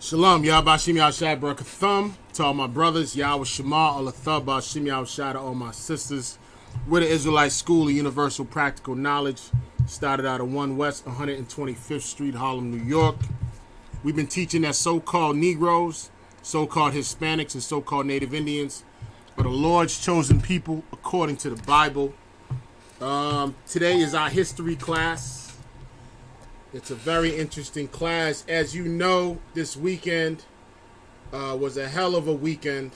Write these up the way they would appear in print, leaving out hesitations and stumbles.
Shalom, Yah Bashim Yah Shai Barakathum. To all my brothers, Yahweh Shema, Allah Thab, Bashim Yah Shai, to all my sisters. We're the Israelite School of Universal Practical Knowledge. Started out of 1 West 125th Street, Harlem, New York. We've been teaching that so-called Negroes, so-called Hispanics, and so-called Native Indians are the Lord's chosen people according to the Bible. Today is our history class. It's a very interesting class. As you know, this weekend was a hell of a weekend.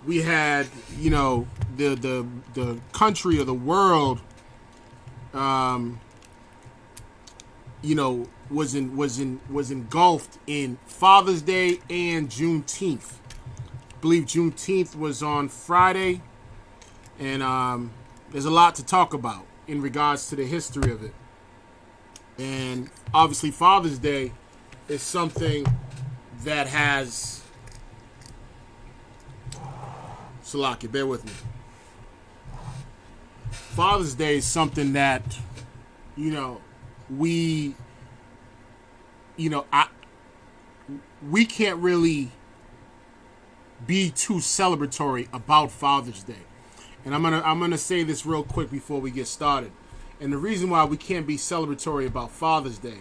We had, the country or the world, was engulfed in Father's Day and Juneteenth. I believe Juneteenth was on Friday, and there's a lot to talk about in regards to the history of it. And obviously Father's Day is something that has... Salaki, bear with me. Father's Day is something that, we can't really be too celebratory about Father's Day. And I'm gonna say this real quick before we get started. And the reason why we can't be celebratory about Father's Day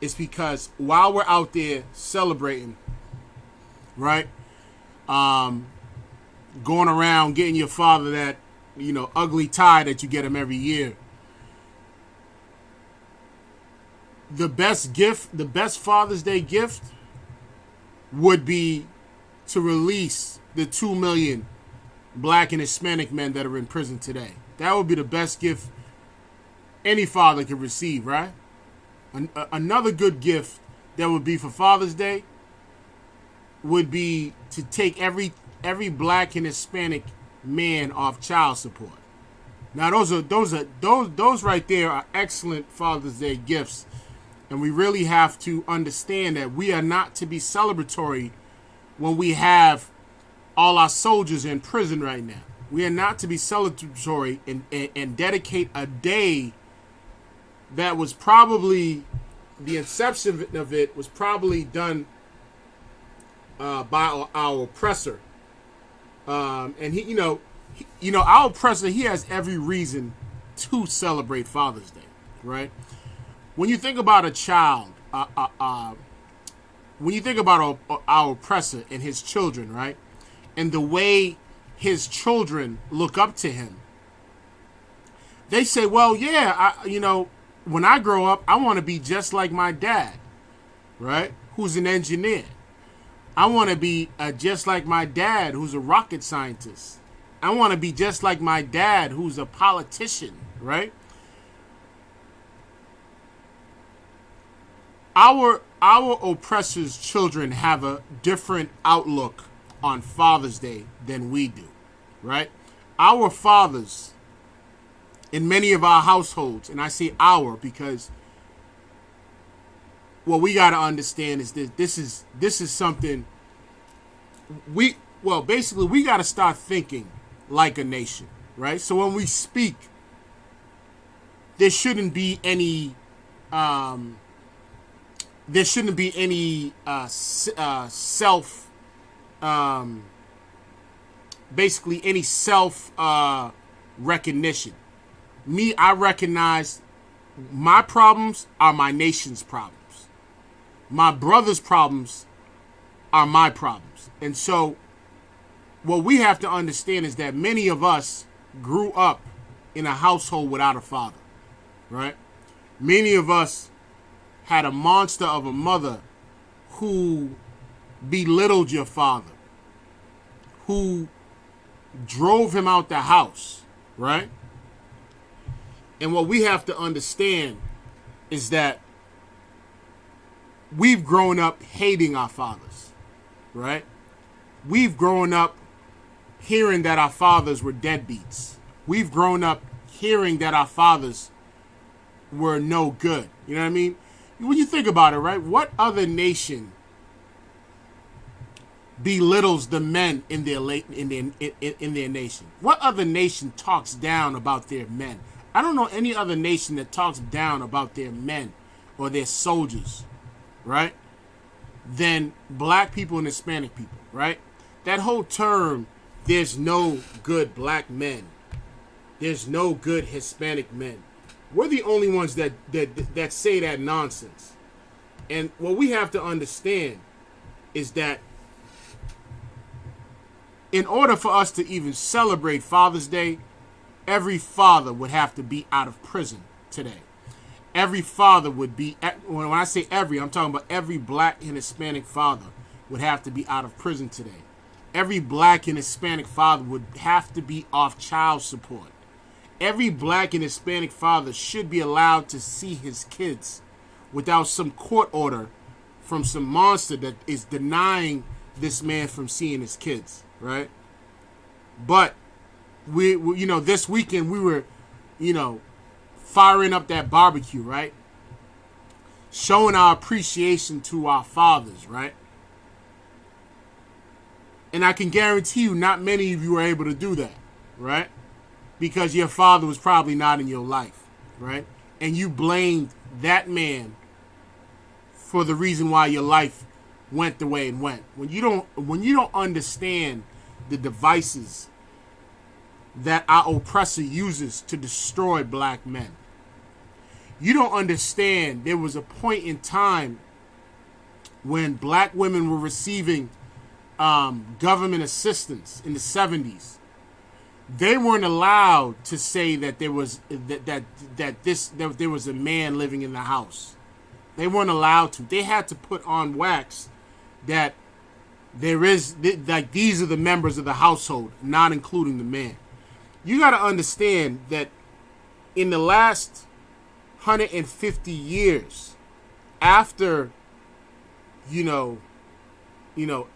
is because while we're out there celebrating, right, going around getting your father that, ugly tie that you get him every year, the best Father's Day gift would be to release the 2 million black and Hispanic men that are in prison today. That would be the best gift any father could receive, right? Another good gift that would be for Father's Day would be to take every black and Hispanic man off child support. Now those right there are excellent Father's Day gifts, and we really have to understand that we are not to be celebratory when we have all our soldiers in prison right now. We are not to be celebratory and dedicate a day that was probably, the inception of it was probably done by our oppressor. And he, our oppressor, he has every reason to celebrate Father's Day, right? When you think about a child, when you think about our oppressor and his children, right? And the way his children look up to him, they say, well, yeah, when I grow up, I want to be just like my dad, right? Who's an engineer. I want to be just like my dad, who's a rocket scientist. I want to be just like my dad, who's a politician, right? Our oppressors' children have a different outlook on Father's Day than we do, right? Our fathers, in many of our households, and I say our because what we got to understand is that this is something we got to start thinking like a nation, right? So when we speak, there shouldn't be any self recognition. Me, I recognize my problems are my nation's problems. My brother's problems are my problems. And so what we have to understand is that many of us grew up in a household without a father, right? Many of us had a monster of a mother who belittled your father, who drove him out the house, right? And what we have to understand is that we've grown up hating our fathers, right? We've grown up hearing that our fathers were deadbeats. We've grown up hearing that our fathers were no good. You know what I mean? When you think about it, right? What other nation belittles the men in their nation? What other nation talks down about their men? I don't know any other nation that talks down about their men or their soldiers, right? than black people and Hispanic people, right? That whole term, there's no good black men, there's no good Hispanic men. We're the only ones that say that nonsense. And what we have to understand is that in order for us to even celebrate Father's Day, every father would have to be out of prison today. Every father would be, when I say every, I'm talking about every black and Hispanic father would have to be out of prison today. Every black and Hispanic father would have to be off child support. Every black and Hispanic father should be allowed to see his kids without some court order from some monster that is denying this man from seeing his kids, right? But we this weekend we were, firing up that barbecue, right? Showing our appreciation to our fathers, right? And I can guarantee you not many of you were able to do that, right? Because your father was probably not in your life, right? And you blamed that man for the reason why your life went the way it went. When you don't understand the devices that our oppressor uses to destroy black men, you don't understand there was a point in time when black women were receiving government assistance in the 70s. They weren't allowed to say that there was that there was a man living in the house. They weren't allowed to. They had to put on wax that there is, like, these are the members of the household, not including the man. You got to understand that in the last 150 years, after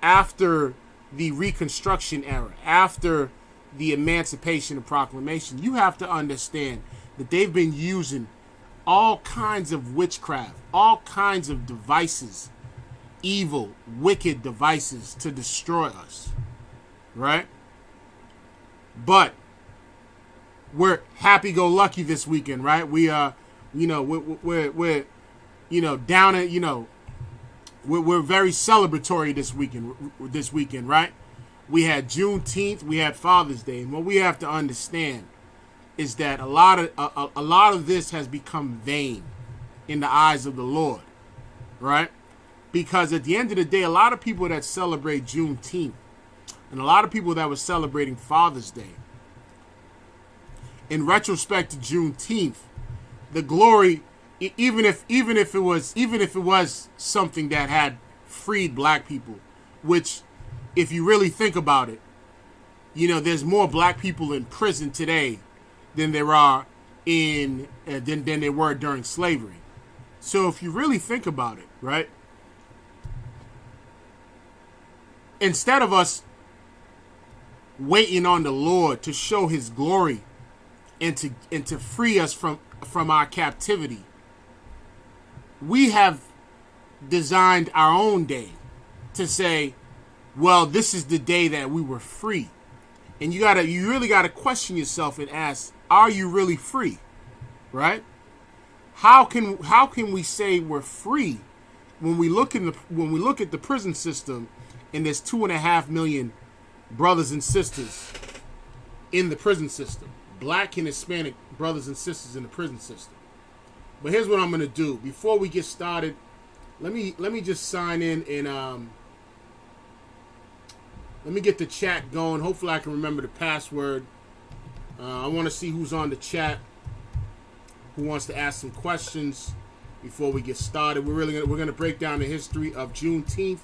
after the Reconstruction era, after the Emancipation and Proclamation, you have to understand that they've been using all kinds of witchcraft, all kinds of devices, evil, wicked devices to destroy us, right? But we're happy-go-lucky this weekend, right? We are, we're down at, we're very celebratory this weekend, right? We had Juneteenth, we had Father's Day, and what we have to understand is that a lot of this has become vain in the eyes of the Lord, right? Because at the end of the day, a lot of people that celebrate Juneteenth and a lot of people that were celebrating Father's Day, in retrospect to Juneteenth, the glory, even if it was something that had freed black people, which, if you really think about it, there's more black people in prison today than there are than there were during slavery. So if you really think about it, right? Instead of us waiting on the Lord to show his glory and to free us from our captivity, we have designed our own day to say, well, this is the day that we were free. And you really gotta question yourself and ask, are you really free? Right? How can we say we're free when we look at the prison system and there's 2.5 million brothers and sisters in the prison system, black and Hispanic brothers and sisters in the prison system. But here's what I'm gonna do before we get started. Let me just sign in and let me get the chat going. Hopefully I can remember the password. I want to see who's on the chat, who wants to ask some questions before we get started. We're gonna break down the history of Juneteenth.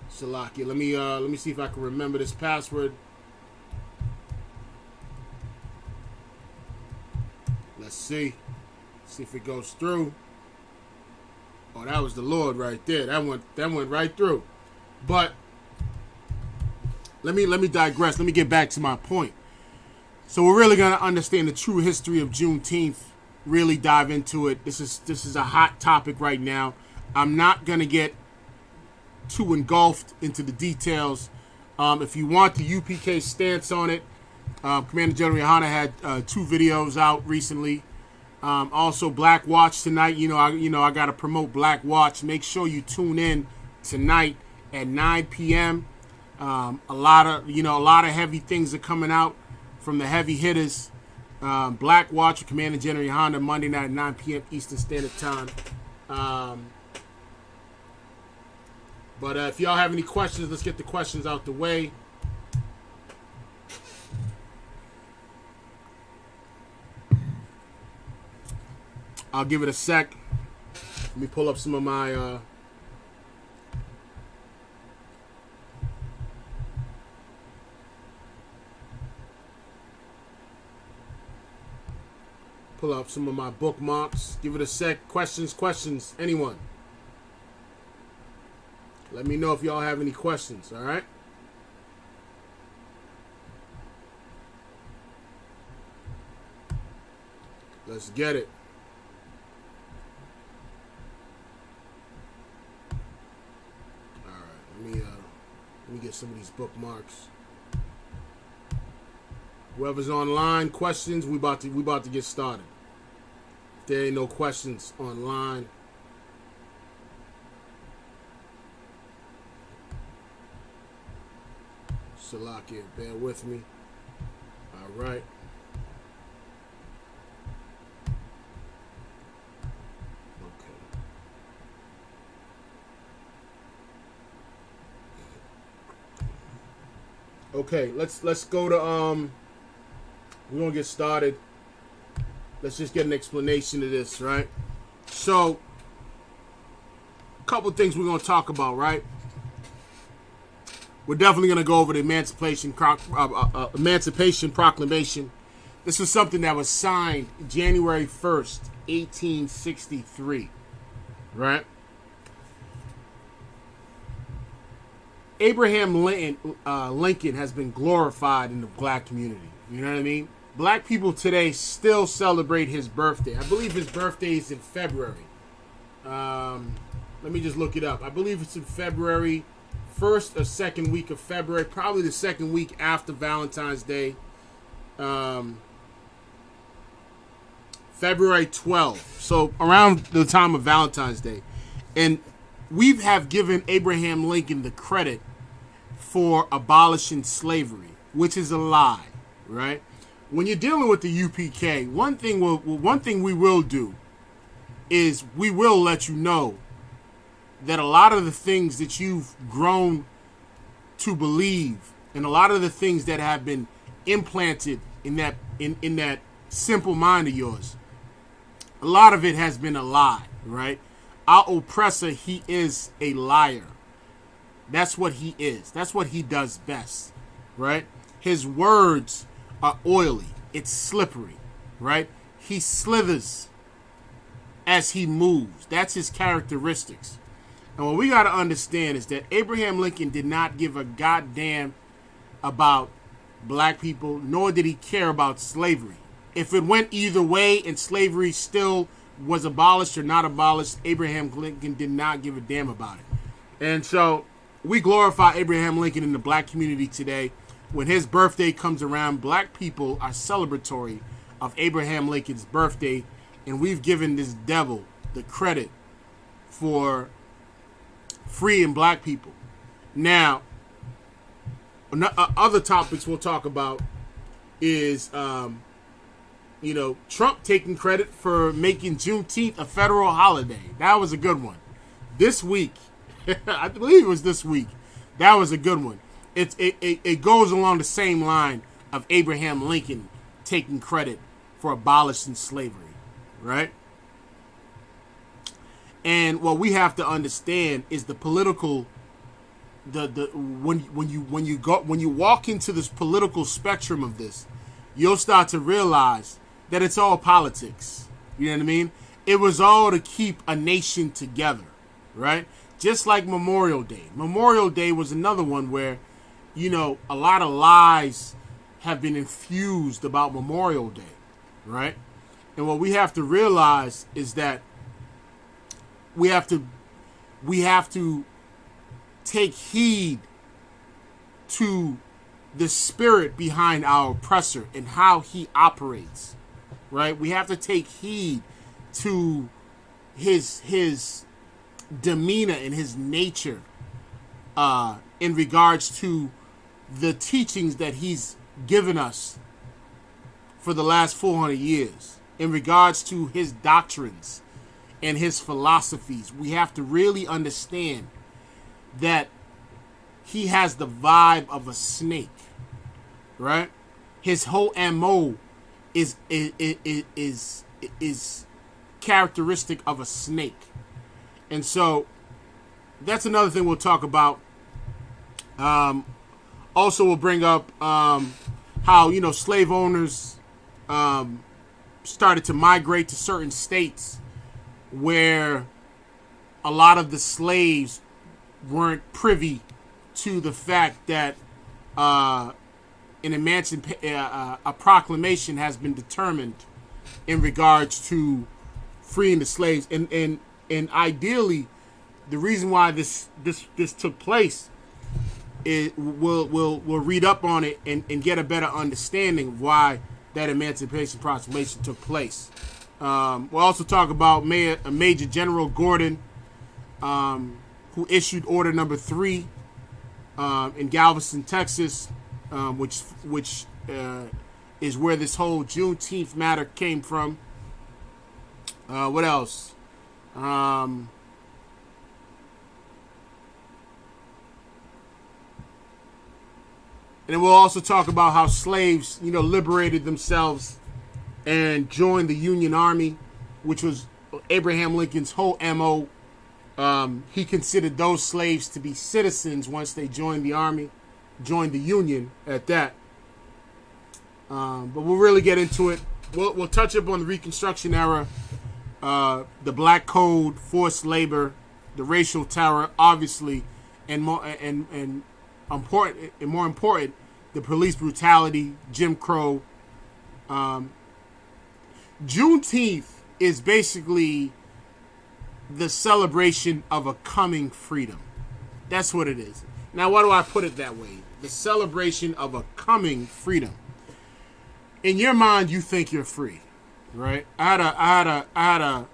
Salakia, let me see if I can remember this password. Let's see if it goes through. Oh, that was the Lord right there. That went right through. But let me digress. Let me get back to my point. So we're really gonna understand the true history of Juneteenth. Really dive into it. This is a hot topic right now. I'm not gonna get too engulfed into the details If you want the UPK stance on it, Commander General Yohana had 2 videos out recently. Also, Black Watch tonight. I got to promote Black Watch. Make sure you tune in tonight at 9 p.m. A lot of heavy things are coming out from the heavy hitters. Black Watch with Commander General Yohana Monday night at 9 p.m. Eastern Standard Time. But if y'all have any questions, let's get the questions out the way. I'll give it a sec. Let me pull up some of my bookmarks. Give it a sec. Questions. Anyone? Let me know if y'all have any questions, all right? Let's get it. All right, let me get some of these bookmarks. Whoever's online, questions, we about to get started. If there ain't no questions online, Salakia, bear with me. All right. Okay, let's go to we're gonna get started. Let's just get an explanation of this, right? So, a couple things we're gonna talk about, right? We're definitely gonna go over the Emancipation Proclamation. This was something that was signed January 1st, 1863, right? Abraham Lincoln has been glorified in the black community. You know what I mean? Black people today still celebrate his birthday. I believe his birthday is in February. Let me just look it up. I believe it's in February, first or second week of February, probably the second week after Valentine's Day. February 12th. So around the time of Valentine's Day. And we have given Abraham Lincoln the credit for abolishing slavery, which is a lie, right? When you're dealing with the UPK, one thing we will do is we will let you know that a lot of the things that you've grown to believe and a lot of the things that have been implanted in that simple mind of yours, a lot of it has been a lie, right? Our oppressor, he is a liar. That's what he is. That's what he does best, right? His words are oily. It's slippery, right? He slithers as he moves. That's his characteristics. And what we got to understand is that Abraham Lincoln did not give a goddamn about black people, nor did he care about slavery. If it went either way and slavery still was abolished or not abolished, Abraham Lincoln did not give a damn about it. And so we glorify Abraham Lincoln in the black community today. When his birthday comes around, black people are celebratory of Abraham Lincoln's birthday, and we've given this devil the credit for freeing black people. Now, other topics we'll talk about is Trump taking credit for making Juneteenth a federal holiday. That was a good one. This week, I believe it was this week, that was a good one. It goes along the same line of Abraham Lincoln taking credit for abolishing slavery, right? And what we have to understand is the political, when you walk into this political spectrum of this, you'll start to realize that it's all politics. You know what I mean? It was all to keep a nation together, right? Just like Memorial Day. Memorial Day was another one where, a lot of lies have been infused about Memorial Day, right? And what we have to realize is that we have to take heed to the spirit behind our oppressor and how he operates, right? We have to take heed to his demeanor and his nature in regards to the teachings that he's given us for the last 400 years, in regards to his doctrines and his philosophies. We have to really understand that he has the vibe of a snake, right? His whole MO is characteristic of a snake. And so that's another thing we'll talk about. Also, we'll bring up how, you know, slave owners started to migrate to certain states where a lot of the slaves weren't privy to the fact that a proclamation has been determined in regards to freeing the slaves, and ideally, the reason why this took place is we'll read up on it and get a better understanding of why that Emancipation Proclamation took place. We'll also talk about Major General Gordon, who issued Order Number 3 in Galveston, Texas, which is where this whole Juneteenth matter came from. What else? And then we'll also talk about how slaves, you know, liberated themselves and joined the Union Army, which was Abraham Lincoln's whole MO. He considered those slaves to be citizens once they joined the Army, joined the Union at that. But we'll really get into it. We'll touch up on the Reconstruction era, the Black Code, forced labor, the racial terror, obviously, and more important, the police brutality, Jim Crow. Juneteenth is basically the celebration of a coming freedom. That's what it is. Now, why do I put it that way? The celebration of a coming freedom. In your mind, you think you're free, right? I had a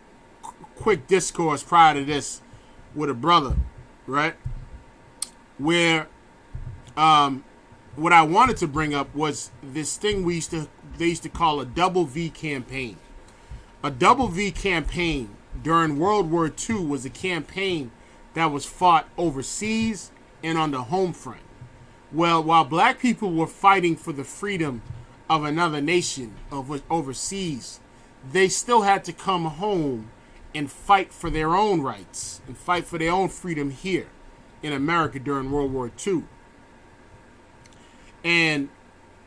quick discourse prior to this with a brother, right? Where what I wanted to bring up was this thing they used to call a double V campaign. A double V campaign during World War II was a campaign that was fought overseas and on the home front. Well, while black people were fighting for the freedom of another nation overseas, they still had to come home and fight for their own rights and fight for their own freedom here in America during World War II. And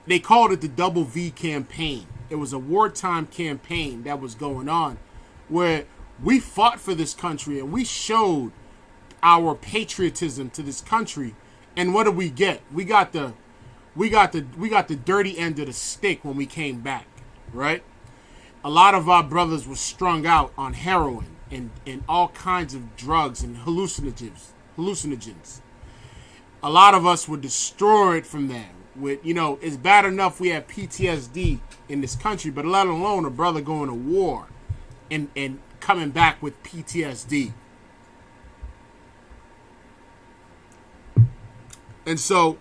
they called it the Double V campaign. It was a wartime campaign that was going on where we fought for this country and we showed our patriotism to this country. And what did we get? We got the dirty end of the stick when we came back, right? A lot of our brothers were strung out on heroin and all kinds of drugs and hallucinogens. A lot of us were destroyed from that. With, you know, it's bad enough we have PTSD in this country, but let alone a brother going to war and coming back with PTSD. And so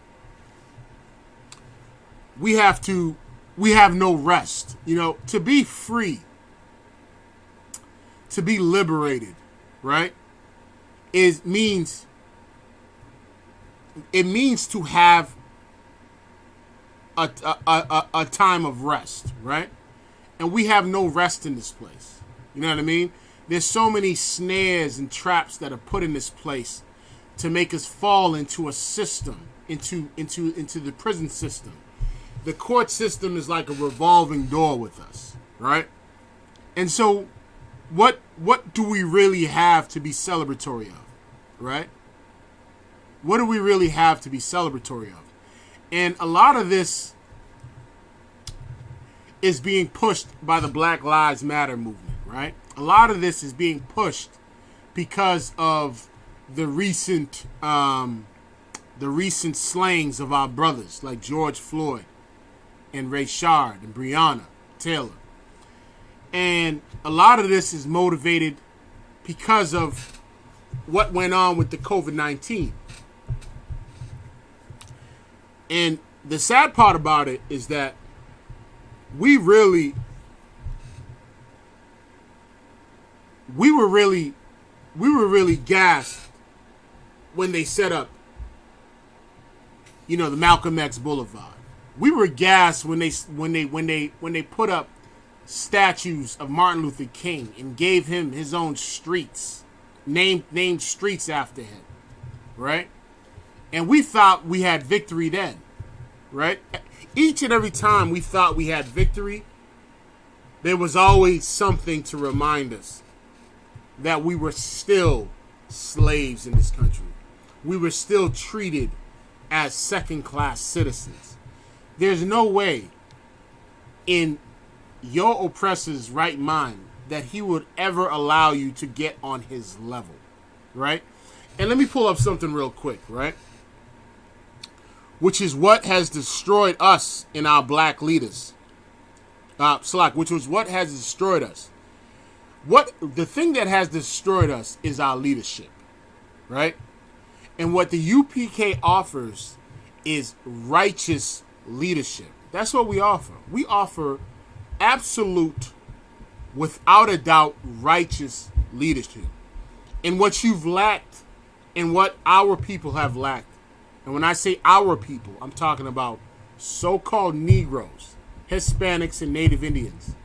we have no rest. You know, to be free, to be liberated, right? It means to have a time of rest, right? And we have no rest in this place. You know what I mean? There's so many snares and traps that are put in this place to make us fall into a system, into the prison system. The court system is like a revolving door with us, right? And so what do we really have to be celebratory of, right? What do we really have to be celebratory of? And a lot of this is being pushed by the Black Lives Matter movement, right? A lot of this is being pushed because of the recent the recent slayings of our brothers like George Floyd and Rayshard and Breonna Taylor. And a lot of this is motivated because of what went on with the COVID-19. And the sad part about it is that we were really gassed when they set up, the Malcolm X Boulevard. We were gassed when they put up statues of Martin Luther King and gave him his own streets, named streets after him, right? And we thought we had victory then, right? Each and every time we thought we had victory, there was always something to remind us that we were still slaves in this country. We were still treated as second-class citizens. There's no way in your oppressor's right mind that he would ever allow you to get on his level, right? And let me pull up something real quick, right? Which is what has destroyed us in our black leaders. Which was what has destroyed us. The thing that has destroyed us is our leadership, right? And what the UPK offers is righteous leadership. That's what we offer. We offer absolute, without a doubt, righteous leadership. And what you've lacked and what our people have lacked, and when I say our people, I'm talking about so-called Negroes, Hispanics, and Native Indians,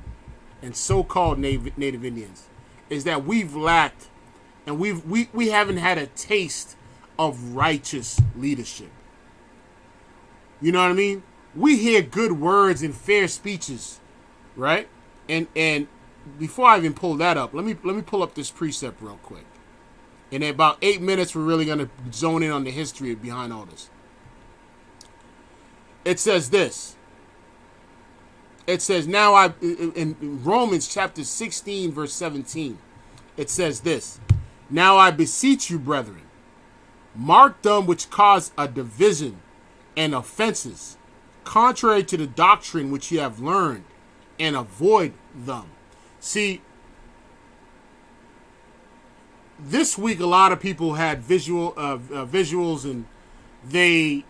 and so-called Native Indians, is that we've lacked, and we haven't had a taste of righteous leadership. You know what I mean? We hear good words and fair speeches, right? And before I even pull that up, let me pull up this precept real quick. And in about 8 minutes, we're really going to zone in on the history behind all this. It says this. It says, in Romans chapter 16, verse 17, it says this. Now I beseech you, brethren, mark them which cause a division and offenses, contrary to the doctrine which ye have learned, and avoid them. See, this week a lot of people had visuals, and they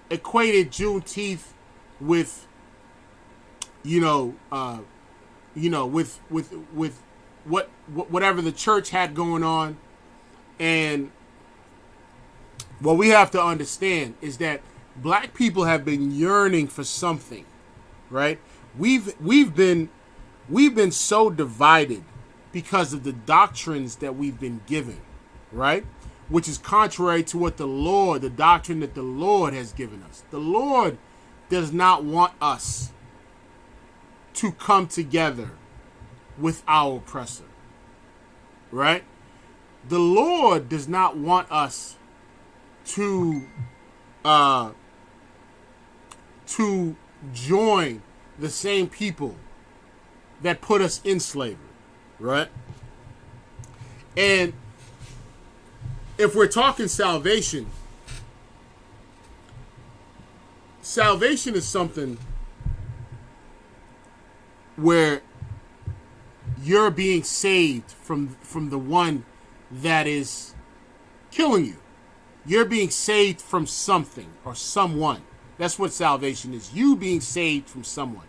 equated Juneteenth with whatever the church had going on. And what we have to understand is that black people have been yearning for something, right? We've been so divided because of the doctrines that we've been given, right? Which is contrary to what the doctrine that the Lord has given us. The Lord does not want us to come together with our oppressor, right? The Lord does not want us to join the same people that put us in slavery, right? And if we're talking salvation is something where you're being saved from the one that is killing you. You're being saved from something or someone. That's what salvation is. You being saved from someone.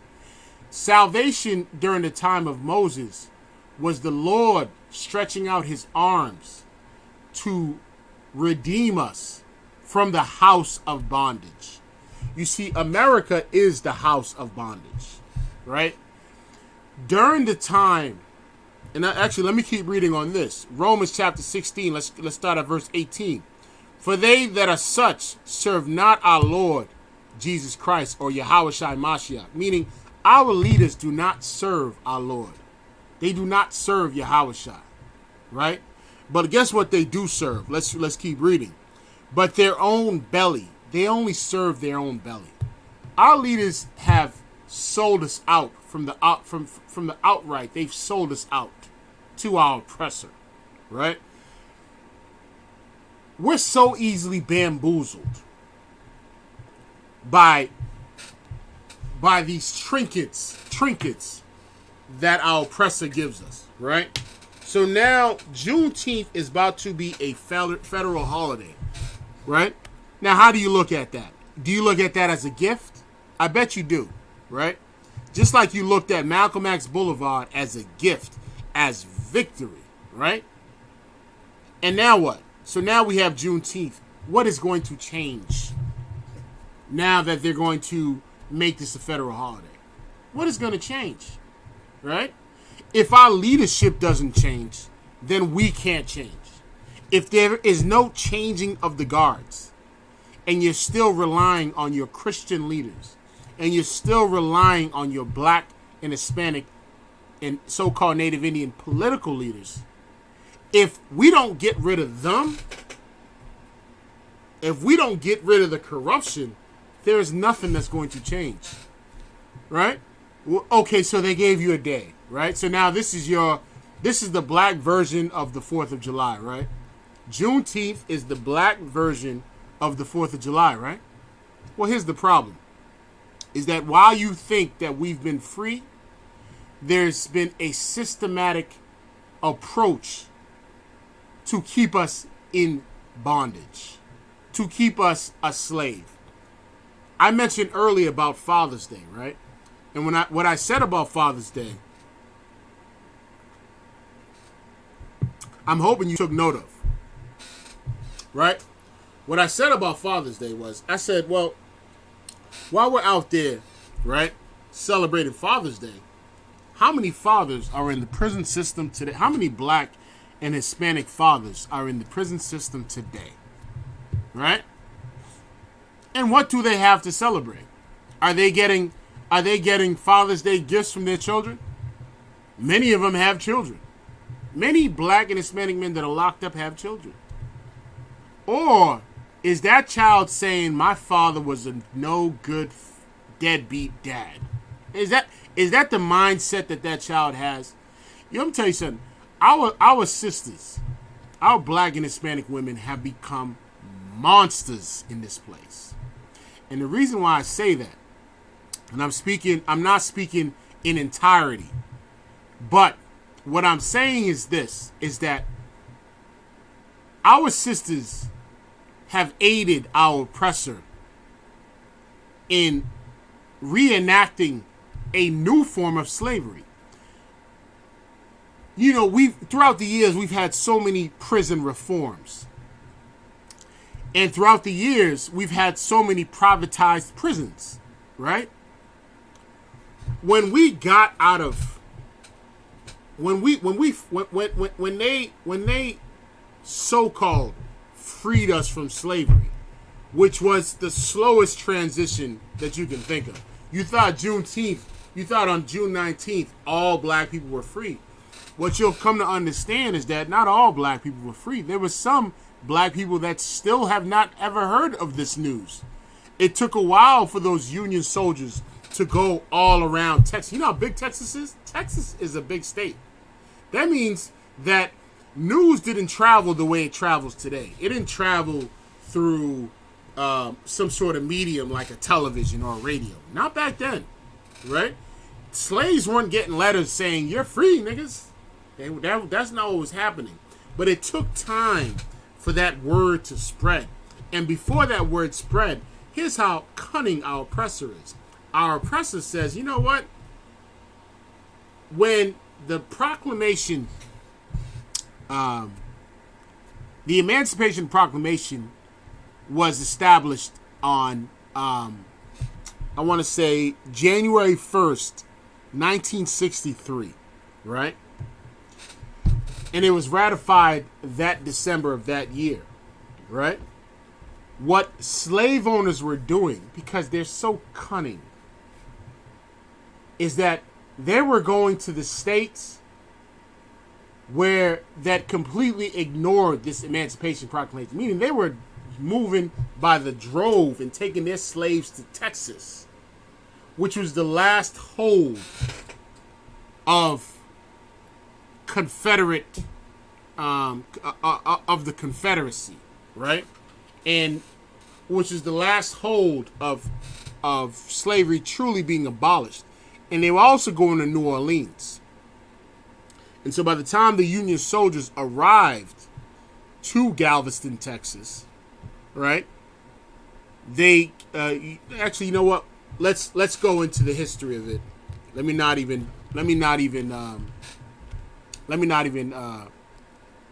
Salvation during the time of Moses was the Lord stretching out his arms to redeem us from the house of bondage. You see, America is the house of bondage, right? During the time, and actually, let me keep reading on this. Romans chapter 16, let's start at verse 18. For they that are such serve not our Lord Jesus Christ or Yahushua Mashiach, meaning our leaders do not serve our Lord. They do not serve Yahushua, right? But guess what they do serve? Let's keep reading. But their own belly. They only serve their own belly. Our leaders have sold us out from the outright. They've sold us out to our oppressor, right? we're so easily bamboozled by these trinkets that our oppressor gives us, right? So now Juneteenth is about to be a federal holiday, right? Now, how do you look at that? Do you look at that as a gift? I bet you do, right? Just like you looked at Malcolm X Boulevard as a gift, as victory, right? And now what? So now we have Juneteenth. What is going to change now that they're going to make this a federal holiday? What is going to change, right? If our leadership doesn't change, then we can't change. If there is no changing of the guards, and you're still relying on your Christian leaders, and you're still relying on your black and Hispanic and so-called Native Indian political leaders, if we don't get rid of them, if we don't get rid of the corruption, there is nothing that's going to change, right? Well, okay, so they gave you a day, right? So now this is the black version of the 4th of July, right? Juneteenth is the black version of the 4th of July, right? Well, here's the problem, is that while you think that we've been free, there's been a systematic approach to keep us in bondage, to keep us a slave. I mentioned earlier about Father's Day, right? And what I said about Father's Day, I'm hoping you took note of, right? What I said about Father's Day was, I said, well, while we're out there, right, celebrating Father's Day, how many fathers are in the prison system today? How many black and Hispanic fathers are in the prison system today, right? And what do they have to celebrate? Are they getting Father's Day gifts from their children? Many of them have children. Many black and Hispanic men that are locked up have children. Or is that child saying, my father was a no good deadbeat dad? Is that the mindset that child has? Let me tell you something. Our sisters, our black and Hispanic women have become monsters in this place. And the reason why I say that, and I'm not speaking in entirety, but what I'm saying is this, is that our sisters have aided our oppressor in reenacting a new form of slavery. You know, throughout the years, we've had so many prison reforms. And throughout the years, we've had so many privatized prisons, right? When they so-called freed us from slavery, which was the slowest transition that you can think of. You thought on June 19th, all black people were free. What you'll come to understand is that not all black people were free. There were some black people that still have not ever heard of this news. It took a while for those Union soldiers to go all around Texas. You know how big Texas is? Texas is a big state. That means that news didn't travel the way it travels today. It didn't travel through some sort of medium like a television or a radio. Not back then, right? Slaves weren't getting letters saying, you're free, niggas. That's not what was happening. But it took time for that word to spread. And before that word spread, here's how cunning our oppressor is. Our oppressor says, you know what? When the proclamation, the Emancipation Proclamation was established on, I want to say, January 1st, 1963, right? And it was ratified that December of that year, right? What slave owners were doing, because they're so cunning, is that they were going to the states where that completely ignored this Emancipation Proclamation, meaning they were moving by the drove and taking their slaves to Texas, which was the last hold of Confederate, of the Confederacy. right? And which is the last hold of slavery truly being abolished. And they were also going to New Orleans. And so by the time the Union soldiers arrived to Galveston, Texas, right? They actually, you know what? Let's go into the history of it. Let me not even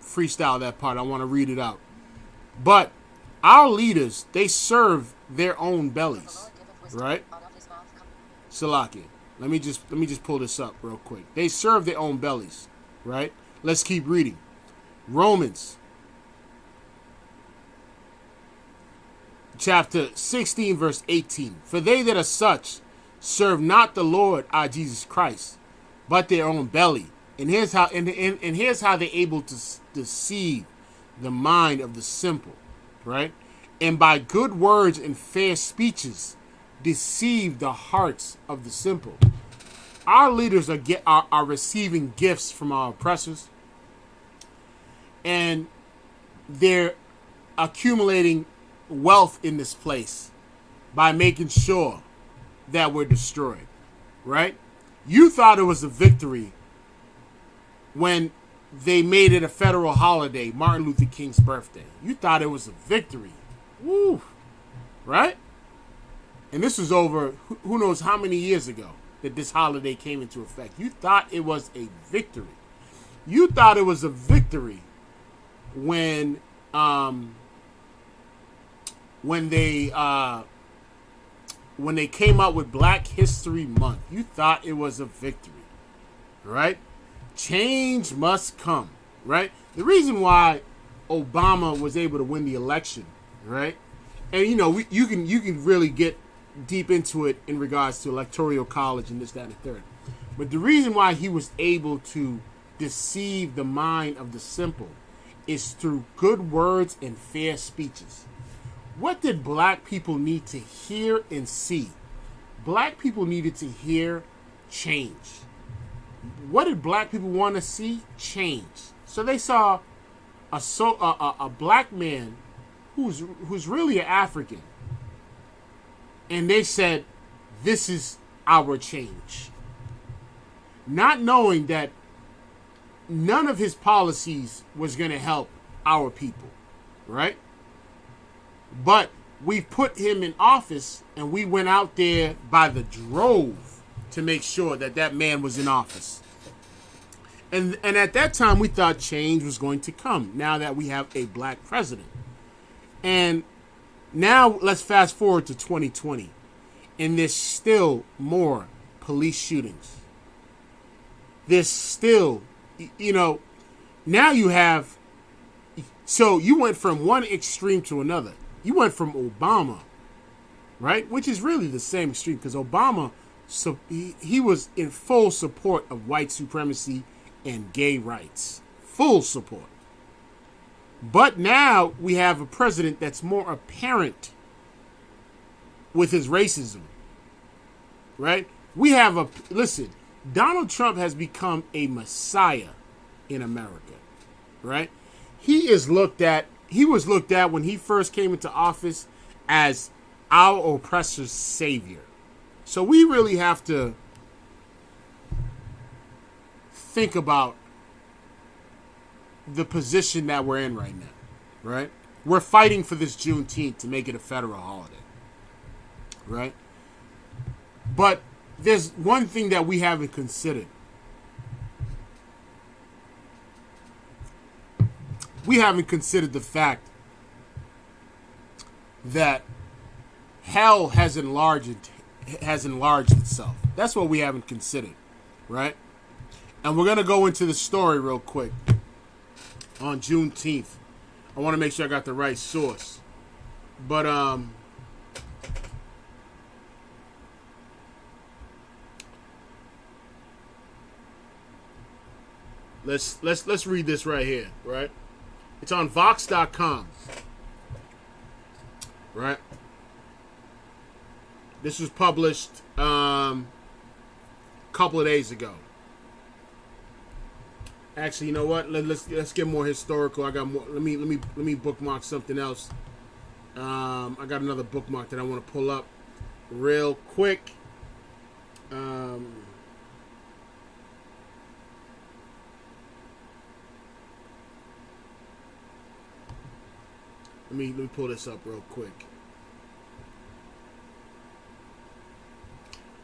freestyle that part. I want to read it out. But our leaders, they serve their own bellies, right? Salakia. Let me just pull this up real quick. They serve their own bellies, right? Let's keep reading. Romans chapter 16, verse 18. For they that are such serve not the Lord our Jesus Christ, but their own belly. And here's how they're able to deceive the mind of the simple, right? And by good words and fair speeches deceive the hearts of the simple. Our leaders are receiving gifts from our oppressors, and they're accumulating wealth in this place by making sure that we're destroyed, right? You thought it was a victory when they made it a federal holiday, Martin Luther King's birthday. You thought it was a victory. Woo! Right? And this was over who knows how many years ago that this holiday came into effect. You thought it was a victory. You thought it was a victory when they came out with Black History Month. You thought it was a victory, right? Change must come, right? The reason why Obama was able to win the election, right? And you know, you can really get deep into it in regards to electoral college and this, that, and the third. But the reason why he was able to deceive the mind of the simple is through good words and fair speeches. What did black people need to hear and see? Black people needed to hear change. What did black people want to see? Change. So they saw a black man who's really an African, and they said, "This is our change," not knowing that none of his policies was going to help our people, right? But we put him in office, and we went out there by the drove to make sure that man was in office. And at that time, we thought change was going to come now that we have a black president. And now let's fast forward to 2020, and there's still more police shootings. There's still, now you have, so you went from one extreme to another. You went from Obama, right, which is really the same extreme, because Obama, so he was in full support of white supremacy and gay rights, full support. But now we have a president that's more apparent with his racism, right? Listen, Donald Trump has become a messiah in America, right? He was looked at when he first came into office as our oppressor's savior. So we really have to think about the position that we're in right now, right? We're fighting for this Juneteenth to make it a federal holiday, right? But there's one thing that we haven't considered. We haven't considered the fact that hell has enlarged itself. That's what we haven't considered, right? And we're going to go into the story real quick on Juneteenth. I want to make sure I got the right source. But let's read this right here, right? It's on Vox.com. Right? This was published a couple of days ago. Actually, you know what? Let's get more historical. I got more. Let me bookmark something else. I got another bookmark that I want to pull up real quick. Let me pull this up real quick.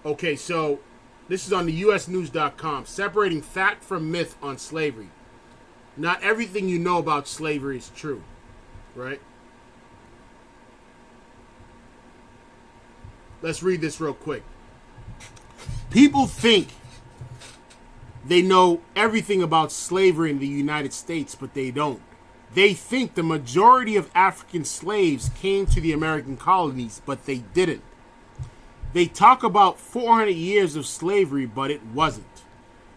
Okay, so this is on the usnews.com. Separating fact from myth on slavery. Not everything you know about slavery is true, right? Let's read this real quick. People think they know everything about slavery in the United States, but they don't. They think the majority of African slaves came to the American colonies, but they didn't. They talk about 400 years of slavery, but it wasn't.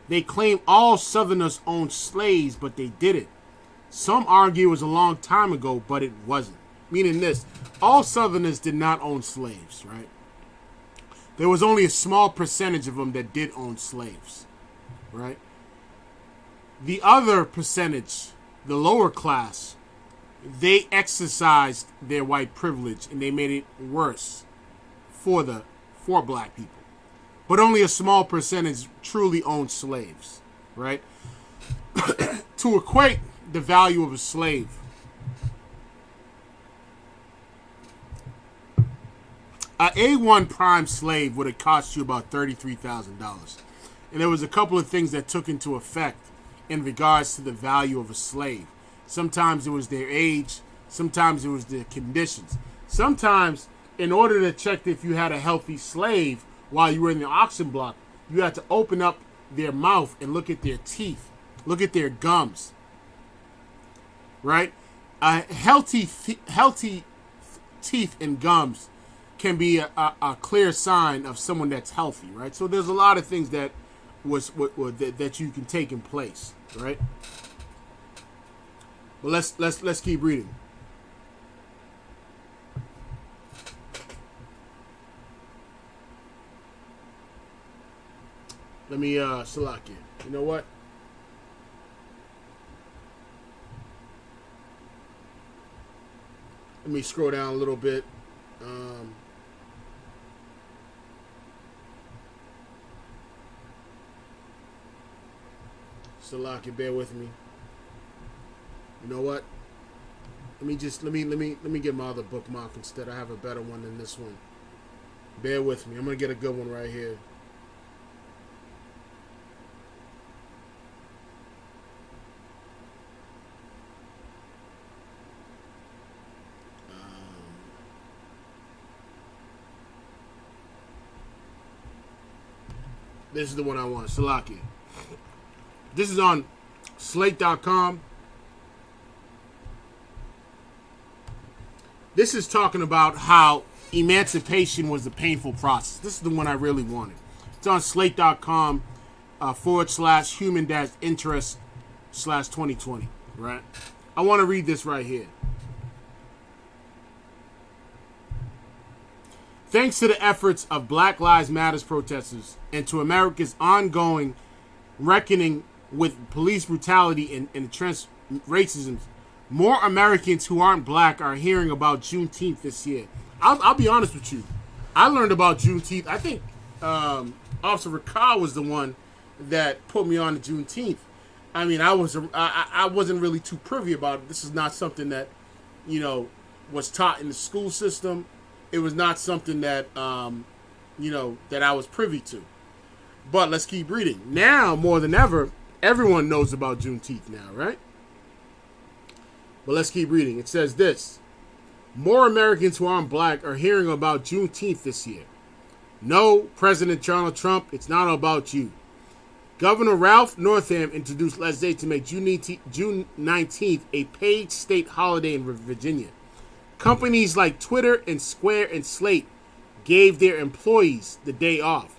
They claim all Southerners owned slaves, but they didn't. Some argue it was a long time ago, but it wasn't. Meaning this, all Southerners did not own slaves, right? There was only a small percentage of them that did own slaves, right? The other percentage, the lower class, they exercised their white privilege and they made it worse for black people. But only a small percentage truly owned slaves, right? To equate the value of a slave, an A1 prime slave would have cost you about $33,000. And there was a couple of things that took into effect in regards to the value of a slave. Sometimes it was their age. Sometimes it was their conditions. Sometimes, in order to check if you had a healthy slave while you were in the auction block, you had to open up their mouth and look at their teeth. Look at their gums. Right? Healthy teeth and gums can be a clear sign of someone that's healthy, right? So there's a lot of things that that you can take in place, right? But let's keep reading. Let me select it. You know what? Let me scroll down a little bit. Salaki, bear with me. You know what? Let me get my other bookmark instead. I have a better one than this one. Bear with me. I'm gonna get a good one right here. This is the one I want. Salaki. This is on Slate.com. This is talking about how emancipation was a painful process. This is the one I really wanted. It's on Slate.com /human-interest/2020. Right? I want to read this right here. Thanks to the efforts of Black Lives Matter protesters and to America's ongoing reckoning with police brutality and racism, more Americans who aren't black are hearing about Juneteenth this year. I'll be honest with you. I learned about Juneteenth. I think Officer Ricard was the one that put me on to Juneteenth. I mean, I wasn't really too privy about it. This is not something that, was taught in the school system. It was not something that, that I was privy to. But let's keep reading. Now, more than ever, everyone knows about Juneteenth now, right? But let's keep reading. It says this. More Americans who aren't black are hearing about Juneteenth this year. No, President Donald Trump, it's not about you. Governor Ralph Northam introduced legislation to make June 19th a paid state holiday in Virginia. Companies like Twitter and Square and Slate gave their employees the day off.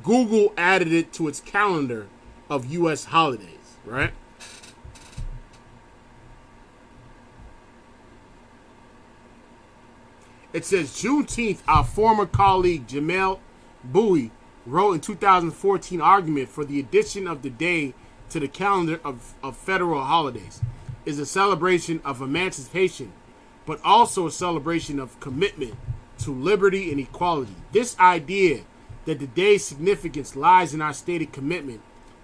Google added it to its calendar of U.S. holidays, right? It says Juneteenth, our former colleague Jamel Bowie wrote in 2014 argument for the addition of the day to the calendar of federal holidays is a celebration of emancipation, but also a celebration of commitment to liberty and equality. This idea that the day's significance lies in our stated commitment,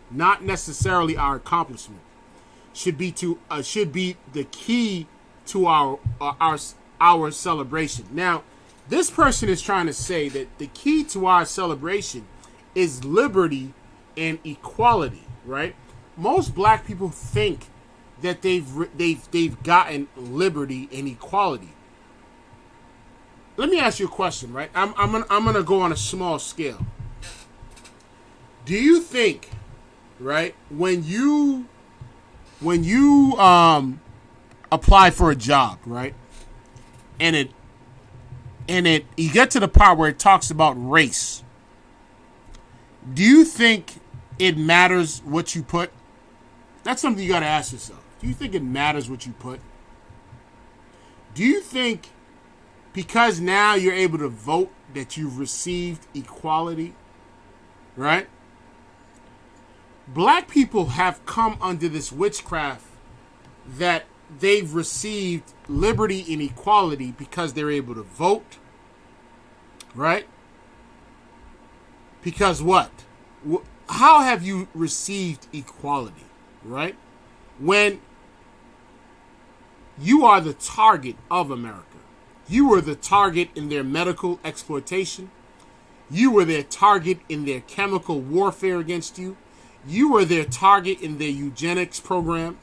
not necessarily our accomplishment, should be the key to our celebration. Now, this person is trying to say that the key to our celebration is liberty and equality, right? Most black people think that they've gotten liberty and equality. Let me ask you a question, right? I'm gonna go on a small scale. Do you think, right, when you apply for a job, right, and you get to the part where it talks about race, do you think it matters what you put? That's something you got to ask yourself. Do you think it matters what you put? Do you think because now you're able to vote that you've received equality, right? Black people have come under this witchcraft that they've received liberty and equality because they're able to vote, right? Because what? How have you received equality, right? When you are the target of America. You were the target in their medical exploitation. You were their target in their chemical warfare against you. You were their target in their eugenics program.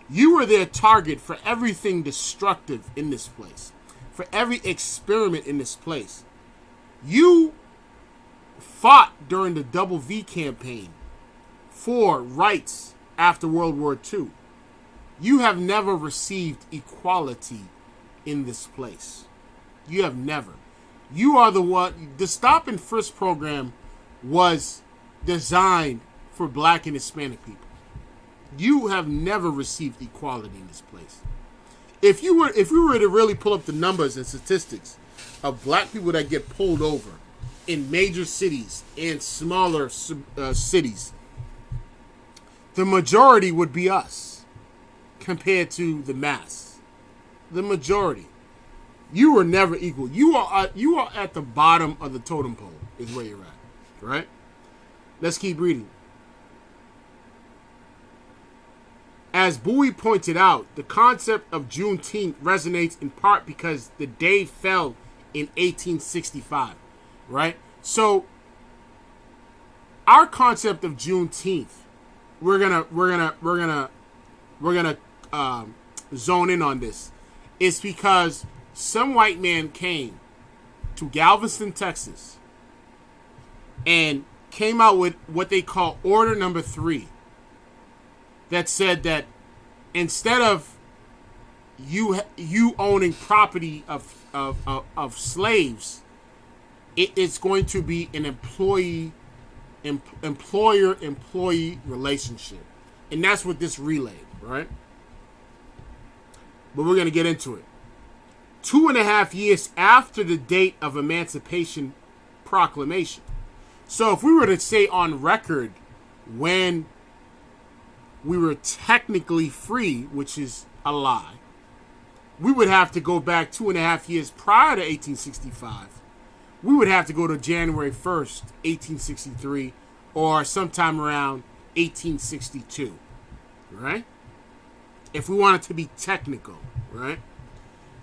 You were their target for everything destructive in this place, for every experiment in this place. You fought during the Double V campaign for rights after World War II. You have never received equality in this place. You have never. You are the one. The Stop and Frisk program was designed for black and Hispanic people. You have never received equality in this place. If we were to really pull up the numbers and statistics of black people that get pulled over in major cities and smaller cities, the majority would be us compared to the mass. The majority. You were never equal. You are at the bottom of the totem pole is where you're at, right? Let's keep reading. As Bowie pointed out, the concept of Juneteenth resonates in part because the day fell in 1865, right? So our concept of Juneteenth, we're gonna zone in on this, is because some white man came to Galveston, Texas, and came out with what they call Order Number 3, that said that instead of you owning property of slaves, it's going to be an employer-employee relationship, and that's what this relayed, right? But we're going to get into it. 2.5 years after the date of Emancipation Proclamation. So if we were to say on record when we were technically free, which is a lie, we would have to go back 2.5 years prior to 1865. We would have to go to January 1st, 1863, or sometime around 1862, right? If we wanted to be technical, right?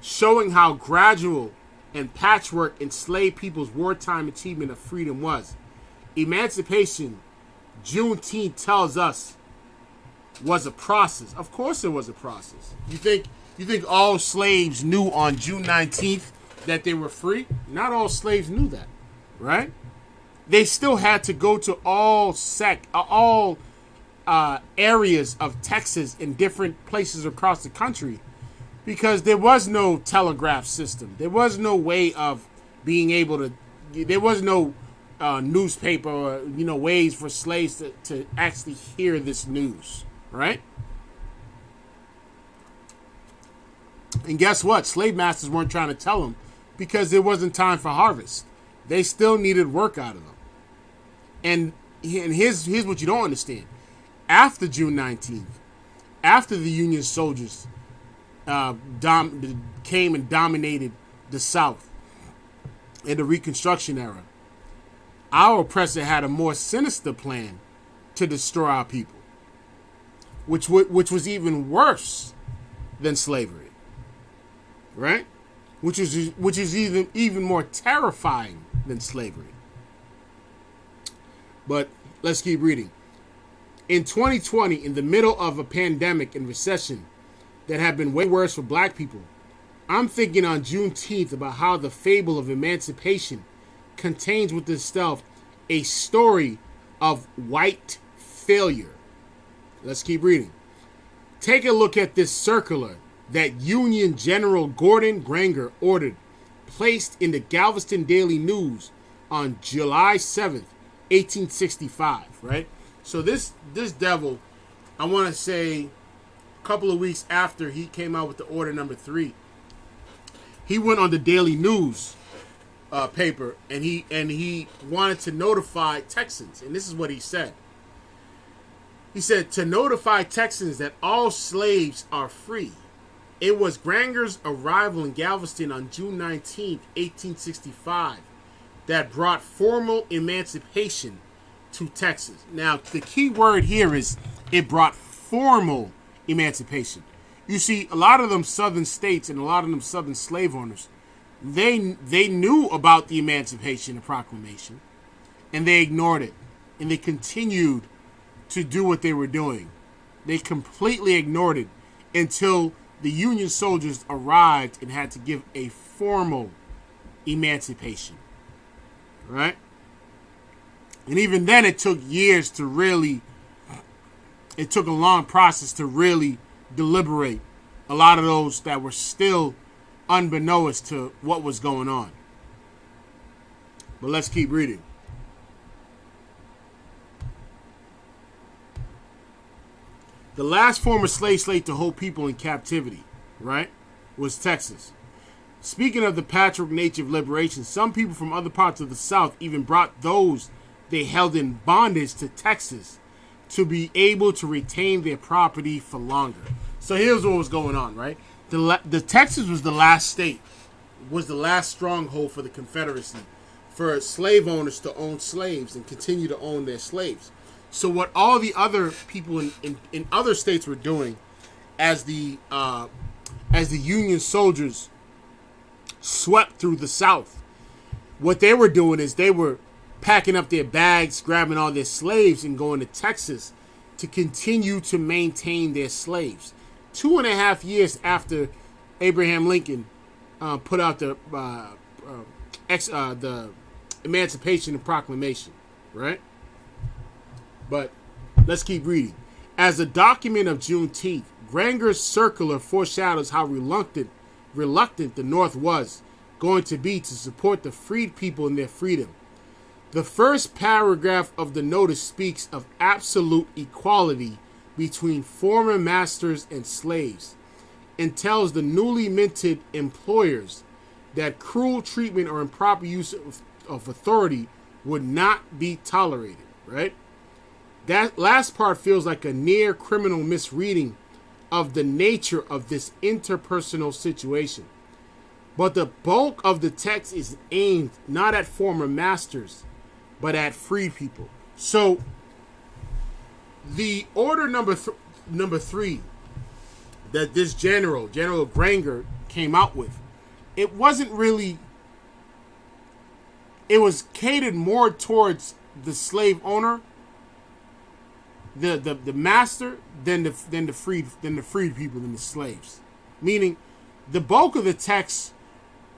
Showing how gradual and patchwork enslaved people's wartime achievement of freedom was. Emancipation, Juneteenth tells us, was a process. Of course it was a process. You think all slaves knew on June 19th that they were free? Not all slaves knew that, right? They still had to go to all areas of Texas in different places across the country, because there was no telegraph system. There was no way of being able to. There was no newspaper or ways for slaves to actually hear this news, right? And guess what? Slave masters weren't trying to tell them because it wasn't time for harvest. They still needed work out of them. And here's what you don't understand. after June 19th, after the Union soldiers came and dominated the South in the Reconstruction era, our oppressor had a more sinister plan to destroy our people, which was even worse than slavery, right? Which is even more terrifying than slavery. But let's keep reading. In 2020, in the middle of a pandemic and recession that have been way worse for black people, I'm thinking on Juneteenth about how the fable of emancipation contains within itself a story of white failure. Let's keep reading. Take a look at this circular that Union General Gordon Granger ordered, placed in the Galveston Daily News on July 7th, 1865, right? So this devil, I want to say a couple of weeks after he came out with the order number 3, he went on the Daily News paper and he wanted to notify Texans, and this is what he said. He said, to notify Texans that all slaves are free. It was Granger's arrival in Galveston on June 19, 1865, that brought formal emancipation to Texas. Now, the key word here is it brought formal emancipation. You see, a lot of them southern states and a lot of them southern slave owners, they knew about the Emancipation Proclamation, and they ignored it, and they continued to do what they were doing. They completely ignored it until the Union soldiers arrived and had to give a formal emancipation, right? And even then, it took years to really, it took a long process to really deliberate a lot of those that were still unbeknownst to what was going on. But let's keep reading. The last former slave state to hold people in captivity, right, was Texas. Speaking of the patchwork nature of liberation, some people from other parts of the South even brought those they held in bondage to Texas to be able to retain their property for longer. So here's what was going on, right? The Texas was the last state, was the last stronghold for the Confederacy, for slave owners to own slaves and continue to own their slaves. So what all the other people in other states were doing, as the Union soldiers swept through the South, what they were doing is they were packing up their bags, grabbing all their slaves, and going to Texas to continue to maintain their slaves. 2.5 years after Abraham Lincoln put out the Emancipation Proclamation, right? But let's keep reading. As a document of Juneteenth, Granger's circular foreshadows how reluctant the North was going to be to support the freed people in their freedom. The first paragraph of the notice speaks of absolute equality between former masters and slaves, and tells the newly minted employers that cruel treatment or improper use of authority would not be tolerated, right? That last part feels like a near criminal misreading of the nature of this interpersonal situation. But the bulk of the text is aimed not at former masters, but at freed people. So the order number 3 that this General Granger came out with, it wasn't really, it was catered more towards the slave owner, the master, than the freed people, than the slaves. Meaning, the bulk of the text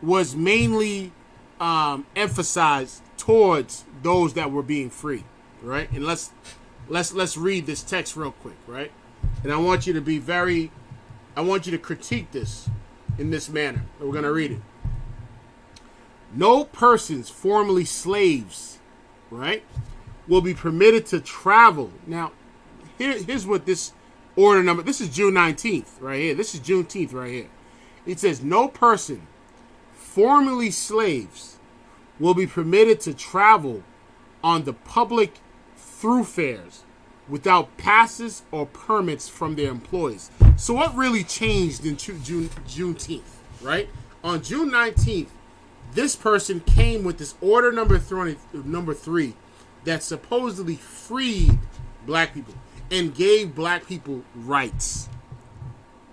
was mainly emphasized towards those that were being free, right? And let's read this text real quick, right? And I want you to critique this in this manner. We're going to read it. No persons formerly slaves, right, will be permitted to travel. Now, here's what this order number, this is June 19th right here. This is Juneteenth right here. It says, no person formerly slaves will be permitted to travel on the public thoroughfares without passes or permits from their employees. So what really changed in Juneteenth, right? On June 19th, this person came with this order number 3 that supposedly freed black people and gave black people rights.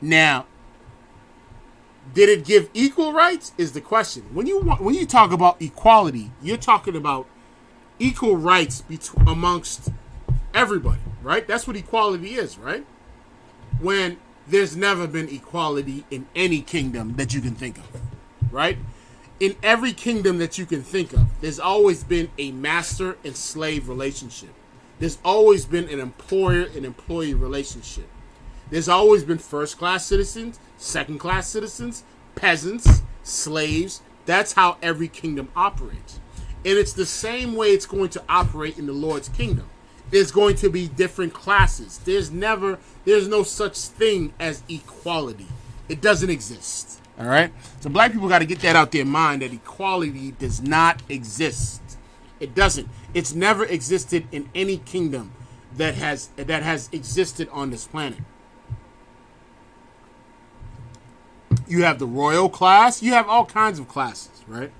Now, did it give equal rights is the question. When you talk about equality, you're talking about equal rights amongst everybody, right? That's what equality is, right? When there's never been equality in any kingdom that you can think of, right? In every kingdom that you can think of, there's always been a master and slave relationship. There's always been an employer and employee relationship. There's always been first-class citizens, second-class citizens, peasants, slaves. That's how every kingdom operates. And it's the same way it's going to operate in the Lord's kingdom. There's going to be different classes. There's no such thing as equality. It doesn't exist. All right? So black people got to get that out their mind, that equality does not exist. It doesn't. It's never existed in any kingdom that has existed on this planet. You have the royal class. You have all kinds of classes, right?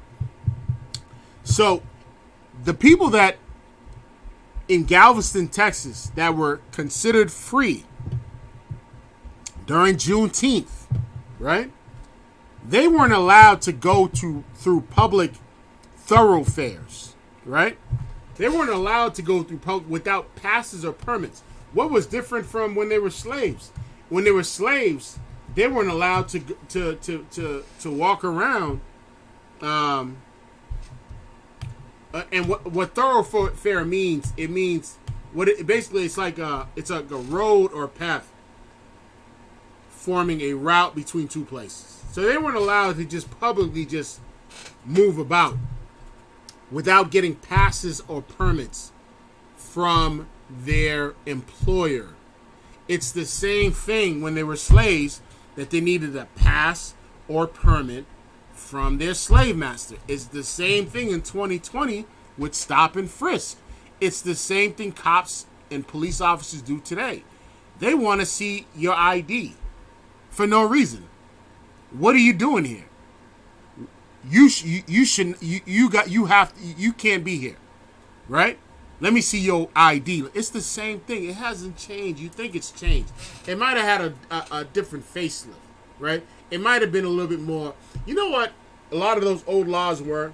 So the people that in Galveston, Texas, that were considered free during Juneteenth, right? They weren't allowed to go through public thoroughfares, right? They weren't allowed to go through public without passes or permits. What was different from when they were slaves? When they were slaves, they weren't allowed to walk around. And what thoroughfare means? It means basically it's like a road or path forming a route between two places. So they weren't allowed to just publicly just move about without getting passes or permits from their employer. It's the same thing when they were slaves, that they needed a pass or permit from their slave master. It's the same thing in 2020 with stop and frisk. It's the same thing cops and police officers do today. They want to see your ID for no reason. What are you doing here? You can't be here, right? Let me see your ID. It's the same thing. It hasn't changed. You think it's changed. It might have had a different facelift, right? It might have been a little bit more. You know what a lot of those old laws were,